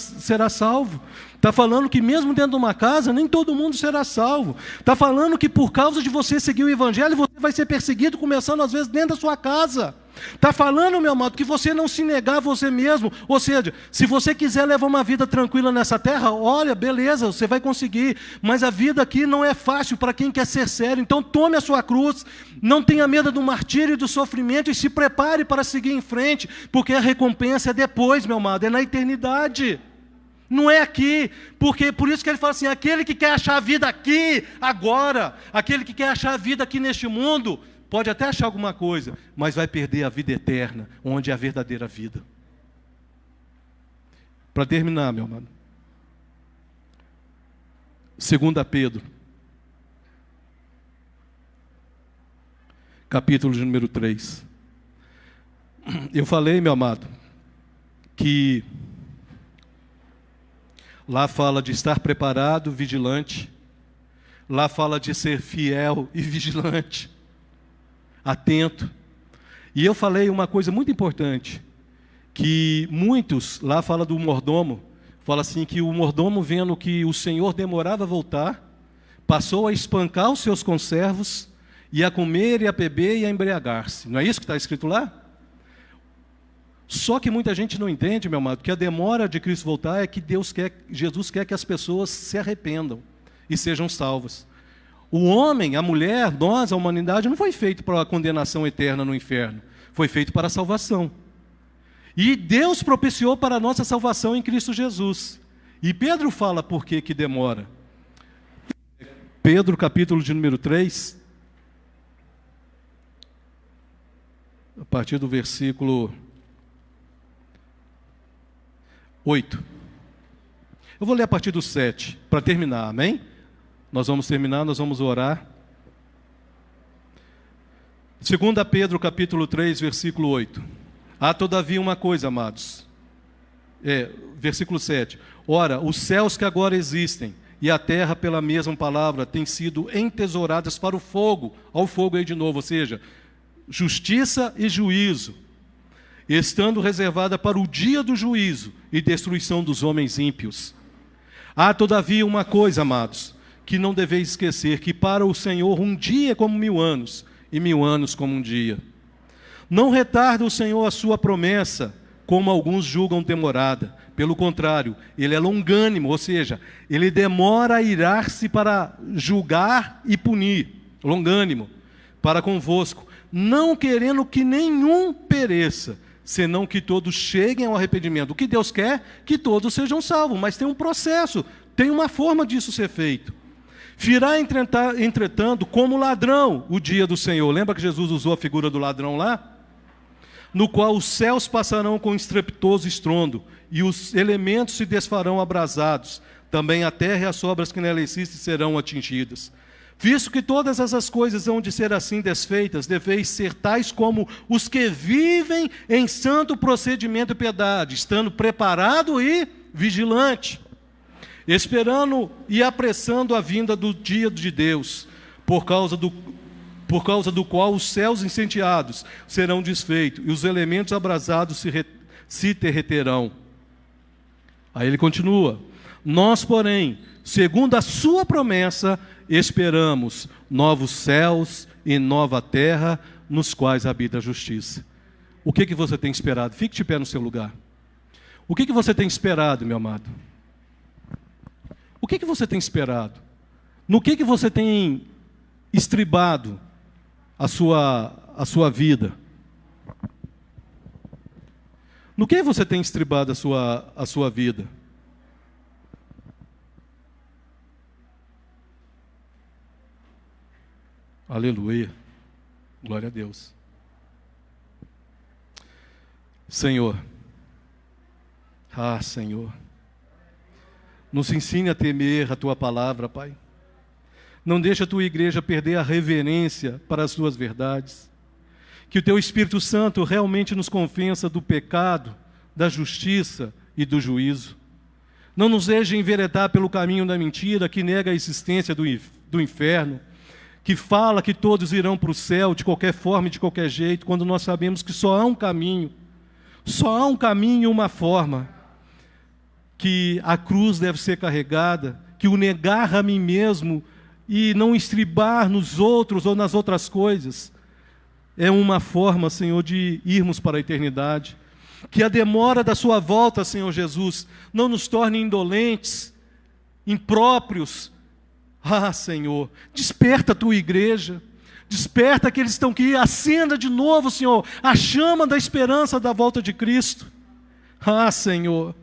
salvo. Está falando que mesmo dentro de uma casa, nem todo mundo será salvo. Está falando que por causa de você seguir o Evangelho, você vai ser perseguido, começando às vezes dentro da sua casa. Está falando, meu amado, que você não se negar a você mesmo. Ou seja, se você quiser levar uma vida tranquila nessa terra, olha, beleza, você vai conseguir. Mas a vida aqui não é fácil para quem quer ser sério. Então tome a sua cruz, não tenha medo do martírio e do sofrimento e se prepare para seguir em frente, porque a recompensa é depois, meu amado, é na eternidade. Não é aqui, porque por isso que ele fala assim, aquele que quer achar a vida aqui, agora, aquele que quer achar a vida aqui neste mundo, pode até achar alguma coisa, mas vai perder a vida eterna, onde é a verdadeira vida. Para terminar, meu amado, 2 Pedro, capítulo de número 3. Eu falei, meu amado, que lá fala de estar preparado, vigilante. Lá fala de ser fiel e vigilante, atento. E eu falei uma coisa muito importante, que muitos, lá fala do mordomo, fala assim que o mordomo, vendo que o Senhor demorava a voltar, passou a espancar os seus conservos, e a comer, e a beber, e a embriagar-se. Não é isso que está escrito lá? Só que muita gente não entende, meu amado, que a demora de Cristo voltar é que Jesus quer que as pessoas se arrependam e sejam salvas. O homem, a mulher, nós, a humanidade, não foi feito para a condenação eterna no inferno. Foi feito para a salvação. E Deus propiciou para a nossa salvação em Cristo Jesus. E Pedro fala por que demora. Pedro, capítulo de número 3, a partir do versículo 8. Eu vou ler a partir do 7, para terminar, amém? Nós vamos terminar, nós vamos orar. 2 Pedro, capítulo 3, versículo 8. Há todavia uma coisa, amados. Versículo 7. Ora, os céus que agora existem e a terra, pela mesma palavra, têm sido entesouradas para o fogo. Olha o fogo aí de novo, ou seja, justiça e juízo, estando reservada para o dia do juízo e destruição dos homens ímpios. Há todavia uma coisa, amados, que não deveis esquecer, que para o Senhor um dia é como 1000 anos, e 1000 anos como um dia. Não retarda o Senhor a sua promessa, como alguns julgam demorada. Pelo contrário, Ele é longânimo, ou seja, Ele demora a irar-se para julgar e punir. Longânimo, para convosco, não querendo que nenhum pereça, senão que todos cheguem ao arrependimento. O que Deus quer? Que todos sejam salvos, mas tem um processo, tem uma forma disso ser feito. Virá, entretanto, como ladrão o dia do Senhor. Lembra que Jesus usou a figura do ladrão lá? No qual os céus passarão com estrepitoso estrondo, e os elementos se desfarão abrasados. Também a terra e as obras que nela existem serão atingidas. Visto que todas essas coisas hão de ser assim desfeitas, deveis ser tais como os que vivem em santo procedimento e piedade, estando preparado e vigilante, esperando e apressando a vinda do dia de Deus, por causa do qual os céus incendiados serão desfeitos, e os elementos abrasados se derreterão. Aí ele continua: nós, porém, segundo a sua promessa, esperamos novos céus e nova terra, nos quais habita a justiça. O que você tem esperado? Fique de pé no seu lugar. O que você tem esperado, meu amado? O que você tem esperado? No que você tem estribado a sua vida? No que você tem estribado a sua vida? Aleluia. Glória a Deus. Senhor. Senhor. Nos ensine a temer a Tua palavra, Pai. Não deixe a Tua igreja perder a reverência para as Tuas verdades. Que o Teu Espírito Santo realmente nos convença do pecado, da justiça e do juízo. Não nos deixe enveredar pelo caminho da mentira, que nega a existência do inferno, que fala que todos irão para o céu de qualquer forma e de qualquer jeito, quando nós sabemos que só há um caminho e uma forma, que a cruz deve ser carregada, que o negar a mim mesmo e não estribar nos outros ou nas outras coisas, é uma forma, Senhor, de irmos para a eternidade. Que a demora da sua volta, Senhor Jesus, não nos torne indolentes, impróprios. Ah, Senhor, desperta a Tua igreja, desperta aqueles que estão aqui, acenda de novo, Senhor, a chama da esperança da volta de Cristo. Ah, Senhor,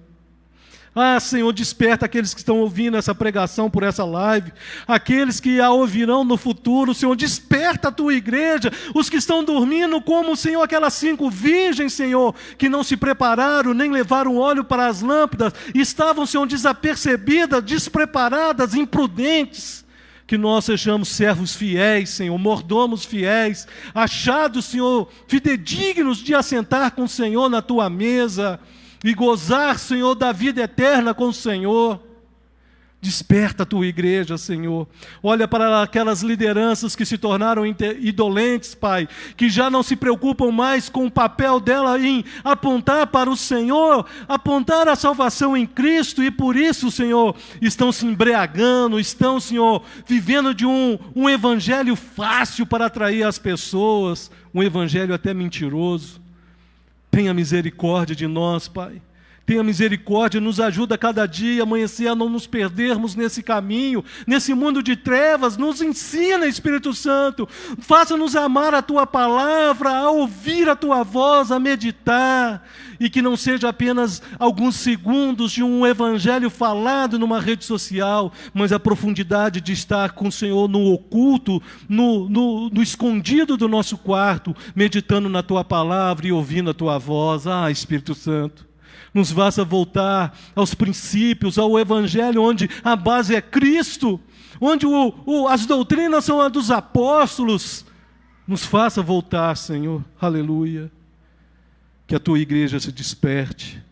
desperta aqueles que estão ouvindo essa pregação por essa live, aqueles que a ouvirão no futuro, Senhor, desperta a Tua igreja, os que estão dormindo como, Senhor, aquelas 5 virgens, Senhor, que não se prepararam, nem levaram óleo para as lâmpadas, estavam, Senhor, desapercebidas, despreparadas, imprudentes. Que nós sejamos servos fiéis, Senhor, mordomos fiéis, achados, Senhor, fidedignos de assentar com o Senhor na Tua mesa, e gozar, Senhor, da vida eterna com o Senhor. Desperta a Tua igreja, Senhor. Olha para aquelas lideranças que se tornaram indolentes, Pai, que já não se preocupam mais com o papel dela em apontar para o Senhor, apontar a salvação em Cristo, e por isso, Senhor, estão se embriagando, estão, Senhor, vivendo de um evangelho fácil para atrair as pessoas, um evangelho até mentiroso. Tenha misericórdia de nós, Pai. Tenha misericórdia, nos ajuda a cada dia, amanhecer, a não nos perdermos nesse caminho, nesse mundo de trevas. Nos ensina, Espírito Santo. Faça-nos amar a Tua palavra, a ouvir a Tua voz, a meditar. E que não seja apenas alguns segundos de um evangelho falado numa rede social, mas a profundidade de estar com o Senhor no oculto, no escondido do nosso quarto, meditando na Tua palavra e ouvindo a Tua voz. Ah, Espírito Santo, nos faça voltar aos princípios, ao Evangelho, onde a base é Cristo, onde as doutrinas são as dos apóstolos. Nos faça voltar, Senhor, aleluia. Que a Tua igreja se desperte,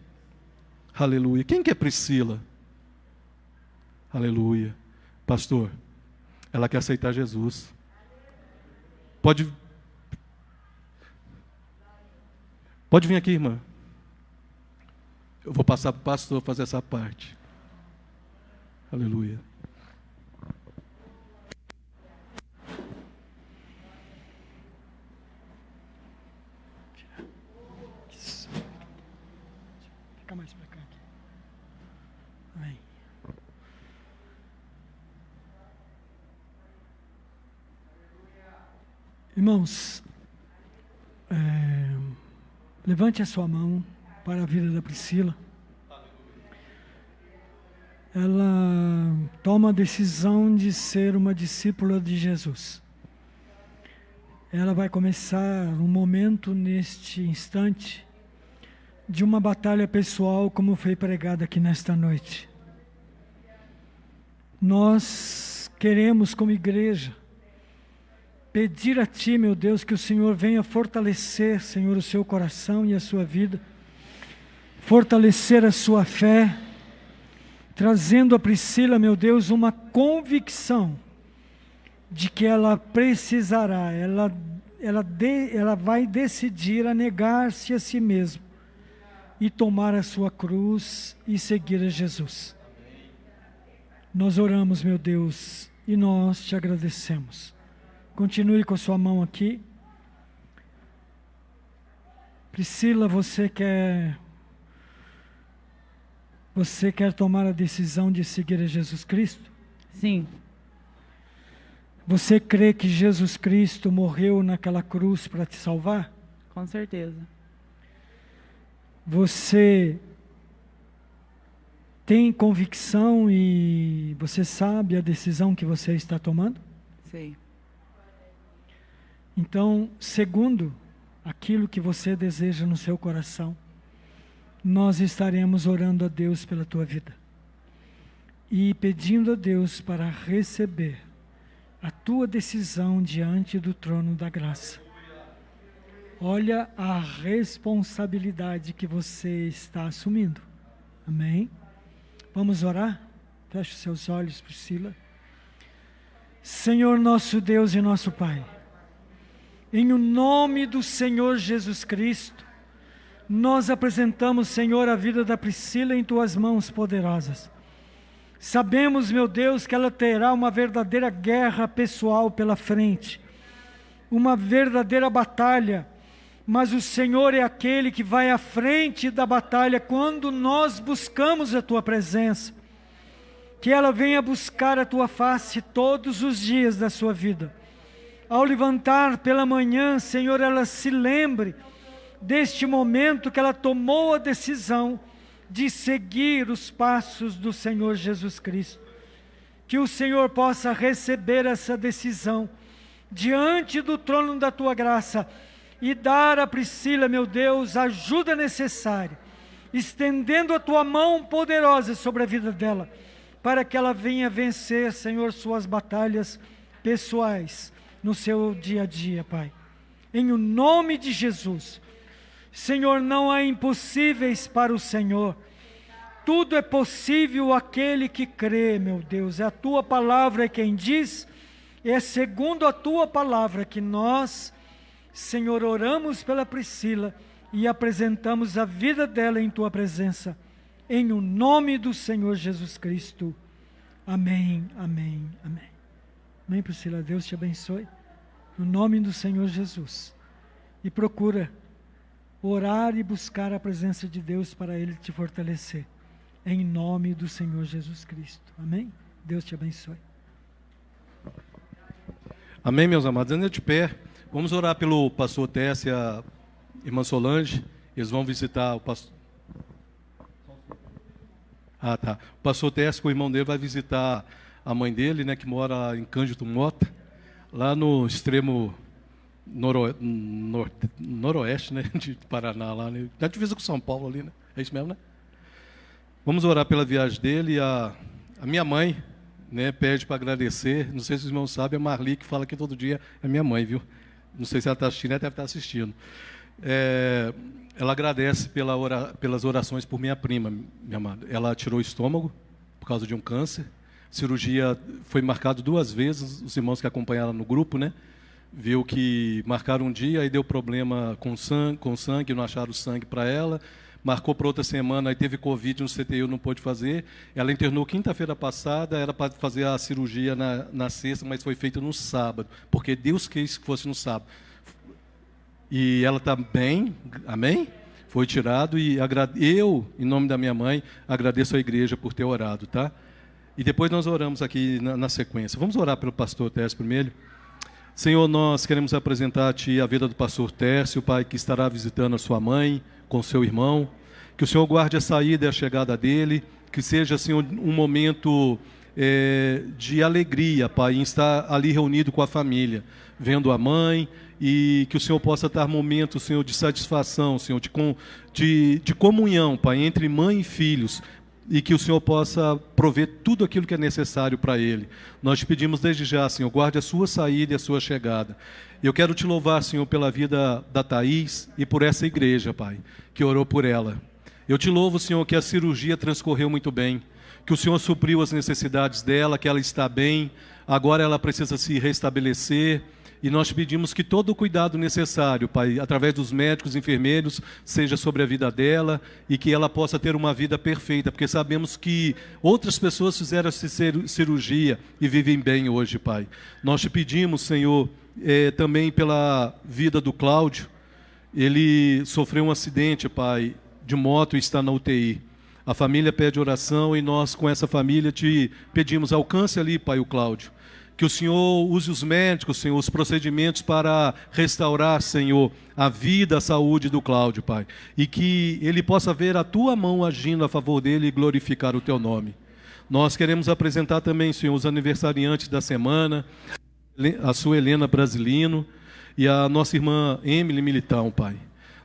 aleluia. Quem que é Priscila? Aleluia. Pastor, ela quer aceitar Jesus. Pode vir aqui, irmã. Eu vou passar para o pastor fazer essa parte. Aleluia. Fica mais para cá. Amém. Irmãos, levante a sua mão para a vida da Priscila. Ela toma a decisão de ser uma discípula de Jesus. Ela vai começar um momento, neste instante, de uma batalha pessoal, como foi pregada aqui nesta noite. Nós queremos, como igreja, pedir a Ti, meu Deus, que o Senhor venha fortalecer, Senhor, o seu coração e a sua vida, fortalecer a sua fé, trazendo a Priscila, meu Deus, uma convicção de que ela precisará, ela vai decidir a negar-se a si mesma e tomar a sua cruz e seguir a Jesus. Nós oramos, meu Deus, e nós Te agradecemos. Continue com a sua mão aqui. Priscila, você quer tomar a decisão de seguir a Jesus Cristo? Sim. Você crê que Jesus Cristo morreu naquela cruz para te salvar? Com certeza. Você tem convicção e você sabe a decisão que você está tomando? Sei. Então, segundo aquilo que você deseja no seu coração, nós estaremos orando a Deus pela tua vida e pedindo a Deus para receber a tua decisão diante do trono da graça. Olha a responsabilidade que você está assumindo. Amém? Vamos orar? Feche os seus olhos, Priscila. Senhor nosso Deus e nosso Pai, em o nome do Senhor Jesus Cristo, nós apresentamos, Senhor, a vida da Priscila em Tuas mãos poderosas. Sabemos, meu Deus, que ela terá uma verdadeira guerra pessoal pela frente, uma verdadeira batalha, mas o Senhor é aquele que vai à frente da batalha quando nós buscamos a Tua presença. Que ela venha buscar a Tua face todos os dias da sua vida. Ao levantar pela manhã, Senhor, ela se lembre deste momento que ela tomou a decisão de seguir os passos do Senhor Jesus Cristo. Que o Senhor possa receber essa decisão diante do trono da Tua graça e dar a Priscila, meu Deus, a ajuda necessária, estendendo a Tua mão poderosa sobre a vida dela, para que ela venha vencer, Senhor, suas batalhas pessoais no seu dia a dia, Pai. Em o nome de Jesus. Senhor, não há impossíveis para o Senhor. Tudo é possível àquele que crê, meu Deus. É a Tua palavra é quem diz, é segundo a Tua palavra que nós, Senhor, oramos pela Priscila e apresentamos a vida dela em Tua presença. Em o nome do Senhor Jesus Cristo. Amém, amém, amém. Amém, Priscila. Deus te abençoe. No nome do Senhor Jesus. E procura orar e buscar a presença de Deus para Ele te fortalecer. Em nome do Senhor Jesus Cristo. Amém? Deus te abençoe. Amém, meus amados. Anda de pé. Vamos orar pelo pastor Tess e a irmã Solange. Eles vão visitar o pastor. Ah, tá. O pastor Tess, o irmão dele, vai visitar a mãe dele, né, que mora em Cândido Mota, lá no extremo noroeste, né, de Paraná, lá, né, na divisa com São Paulo ali, né? É isso mesmo, né? Vamos orar pela viagem dele. A minha mãe, né, pede para agradecer. Não sei se os irmãos sabem, a Marli, que fala aqui todo dia, é minha mãe, viu? Não sei se ela está assistindo, ela deve estar assistindo. Ela agradece pelas orações por minha prima, minha amada. Ela tirou o estômago por causa de um câncer. Cirurgia foi marcado 2 vezes, os irmãos que acompanharam no grupo, né? Viu que marcaram um dia, aí deu problema com sangue, não acharam sangue para ela. Marcou para outra semana, aí teve Covid no CTI, não pôde fazer. Ela internou quinta-feira passada, era para fazer a cirurgia na sexta, mas foi feita no sábado, porque Deus quis que fosse no sábado. E ela está bem, amém? Foi tirado e eu, em nome da minha mãe, agradeço a igreja por ter orado, tá? E depois nós oramos aqui na sequência. Vamos orar pelo pastor Tércio primeiro. Senhor, nós queremos apresentar a Ti a vida do pastor Tércio, Pai, que estará visitando a sua mãe com seu irmão. Que o Senhor guarde a saída e a chegada dele, que seja, Senhor, um momento de alegria, Pai, em estar ali reunido com a família, vendo a mãe, e que o Senhor possa dar momentos, Senhor, de satisfação, Senhor, de comunhão, Pai, entre mãe e filhos, e que o Senhor possa prover tudo aquilo que é necessário para ele. Nós te pedimos desde já, Senhor, guarde a sua saída e a sua chegada. Eu quero te louvar, Senhor, pela vida da Thaís e por essa igreja, Pai, que orou por ela. Eu te louvo, Senhor, que a cirurgia transcorreu muito bem, que o Senhor supriu as necessidades dela, que ela está bem, agora ela precisa se restabelecer. E nós pedimos que todo o cuidado necessário, Pai, através dos médicos, enfermeiros, seja sobre a vida dela e que ela possa ter uma vida perfeita, porque sabemos que outras pessoas fizeram essa cirurgia e vivem bem hoje, Pai. Nós te pedimos, Senhor, também pela vida do Cláudio. Ele sofreu um acidente, Pai, de moto e está na UTI. A família pede oração e nós, com essa família, te pedimos, alcance ali, Pai, o Cláudio. Que o Senhor use os médicos, Senhor, os procedimentos para restaurar, Senhor, a vida, a saúde do Cláudio, Pai. E que ele possa ver a Tua mão agindo a favor dele e glorificar o Teu nome. Nós queremos apresentar também, Senhor, os aniversariantes da semana, a sua Helena Brasilino e a nossa irmã Emily Militão, Pai.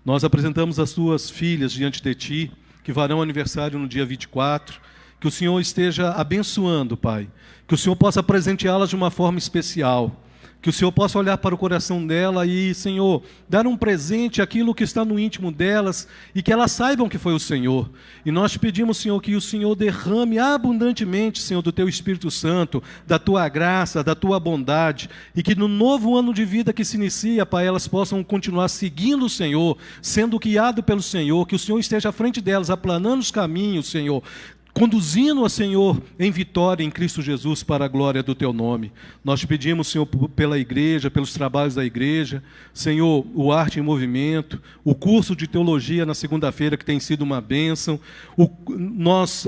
Nós apresentamos as Tuas filhas diante de Ti, que farão aniversário no dia 24. Que o Senhor esteja abençoando, Pai. Que o Senhor possa presenteá-las de uma forma especial. Que o Senhor possa olhar para o coração dela e, Senhor, dar um presente àquilo que está no íntimo delas e que elas saibam que foi o Senhor. E nós te pedimos, Senhor, que o Senhor derrame abundantemente, Senhor, do Teu Espírito Santo, da Tua graça, da Tua bondade, e que no novo ano de vida que se inicia, Pai, elas possam continuar seguindo o Senhor, sendo guiado pelo Senhor, que o Senhor esteja à frente delas, aplanando os caminhos, Senhor, conduzindo-a, Senhor, em vitória em Cristo Jesus para a glória do Teu nome. Nós te pedimos, Senhor, pela igreja, pelos trabalhos da igreja, Senhor, o Arte em Movimento, o curso de teologia na segunda-feira que tem sido uma bênção,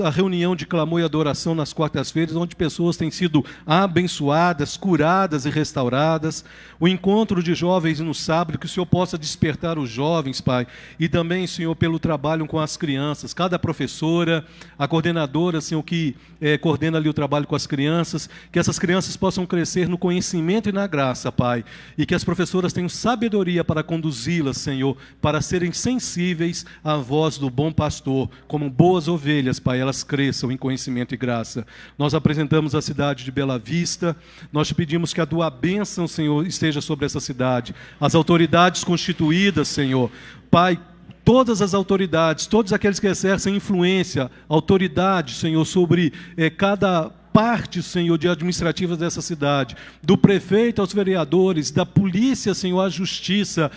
a reunião de clamor e adoração nas quartas-feiras, onde pessoas têm sido abençoadas, curadas e restauradas, o encontro de jovens no sábado, que o Senhor possa despertar os jovens, Pai, e também, Senhor, pelo trabalho com as crianças, cada professora, a coordenadora, Senhor, que coordena ali o trabalho com as crianças, que essas crianças possam crescer no conhecimento e na graça, Pai, e que as professoras tenham sabedoria para conduzi-las, Senhor, para serem sensíveis à voz do bom pastor, como boas ovelhas, Pai, elas cresçam em conhecimento e graça. Nós apresentamos a cidade de Bela Vista, nós te pedimos que a Tua bênção, Senhor, esteja sobre essa cidade, as autoridades constituídas, Senhor, Pai, todas as autoridades, todos aqueles que exercem influência, autoridade, Senhor, sobre cada parte, Senhor, de administrativas dessa cidade, do prefeito aos vereadores, da polícia, Senhor, à justiça,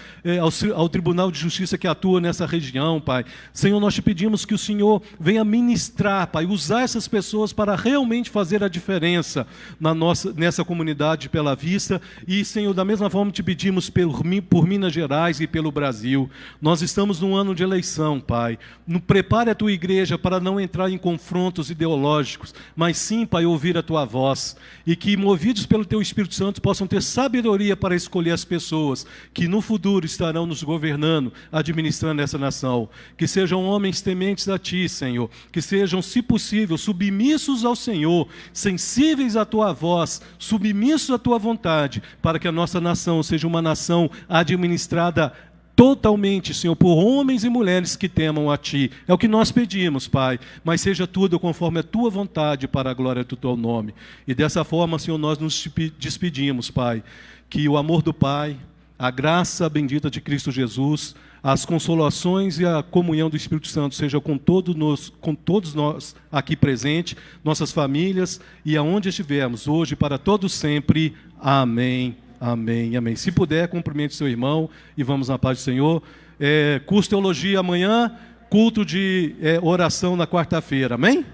ao Tribunal de Justiça que atua nessa região, Pai. Senhor, nós te pedimos que o Senhor venha ministrar, Pai, usar essas pessoas para realmente fazer a diferença nessa comunidade de Bela Vista. E, Senhor, da mesma forma te pedimos por Minas Gerais e pelo Brasil. Nós estamos num ano de eleição, Pai. Prepare a Tua igreja para não entrar em confrontos ideológicos, mas sim, Pai, ouvir a Tua voz, e que, movidos pelo Teu Espírito Santo, possam ter sabedoria para escolher as pessoas que no futuro estarão nos governando, administrando essa nação. Que sejam homens tementes a Ti, Senhor, que sejam, se possível, submissos ao Senhor, sensíveis à Tua voz, submissos à Tua vontade, para que a nossa nação seja uma nação administrada totalmente, Senhor, por homens e mulheres que temam a Ti. É o que nós pedimos, Pai, mas seja tudo conforme a Tua vontade para a glória do Teu nome. E dessa forma, Senhor, nós nos despedimos, Pai, que o amor do Pai, a graça bendita de Cristo Jesus, as consolações e a comunhão do Espírito Santo seja com todos nós aqui presentes, nossas famílias e aonde estivermos, hoje para todos sempre. Amém. Amém, amém. Se puder, cumprimente seu irmão e vamos na paz do Senhor. Curso de teologia amanhã, culto de oração na quarta-feira, amém?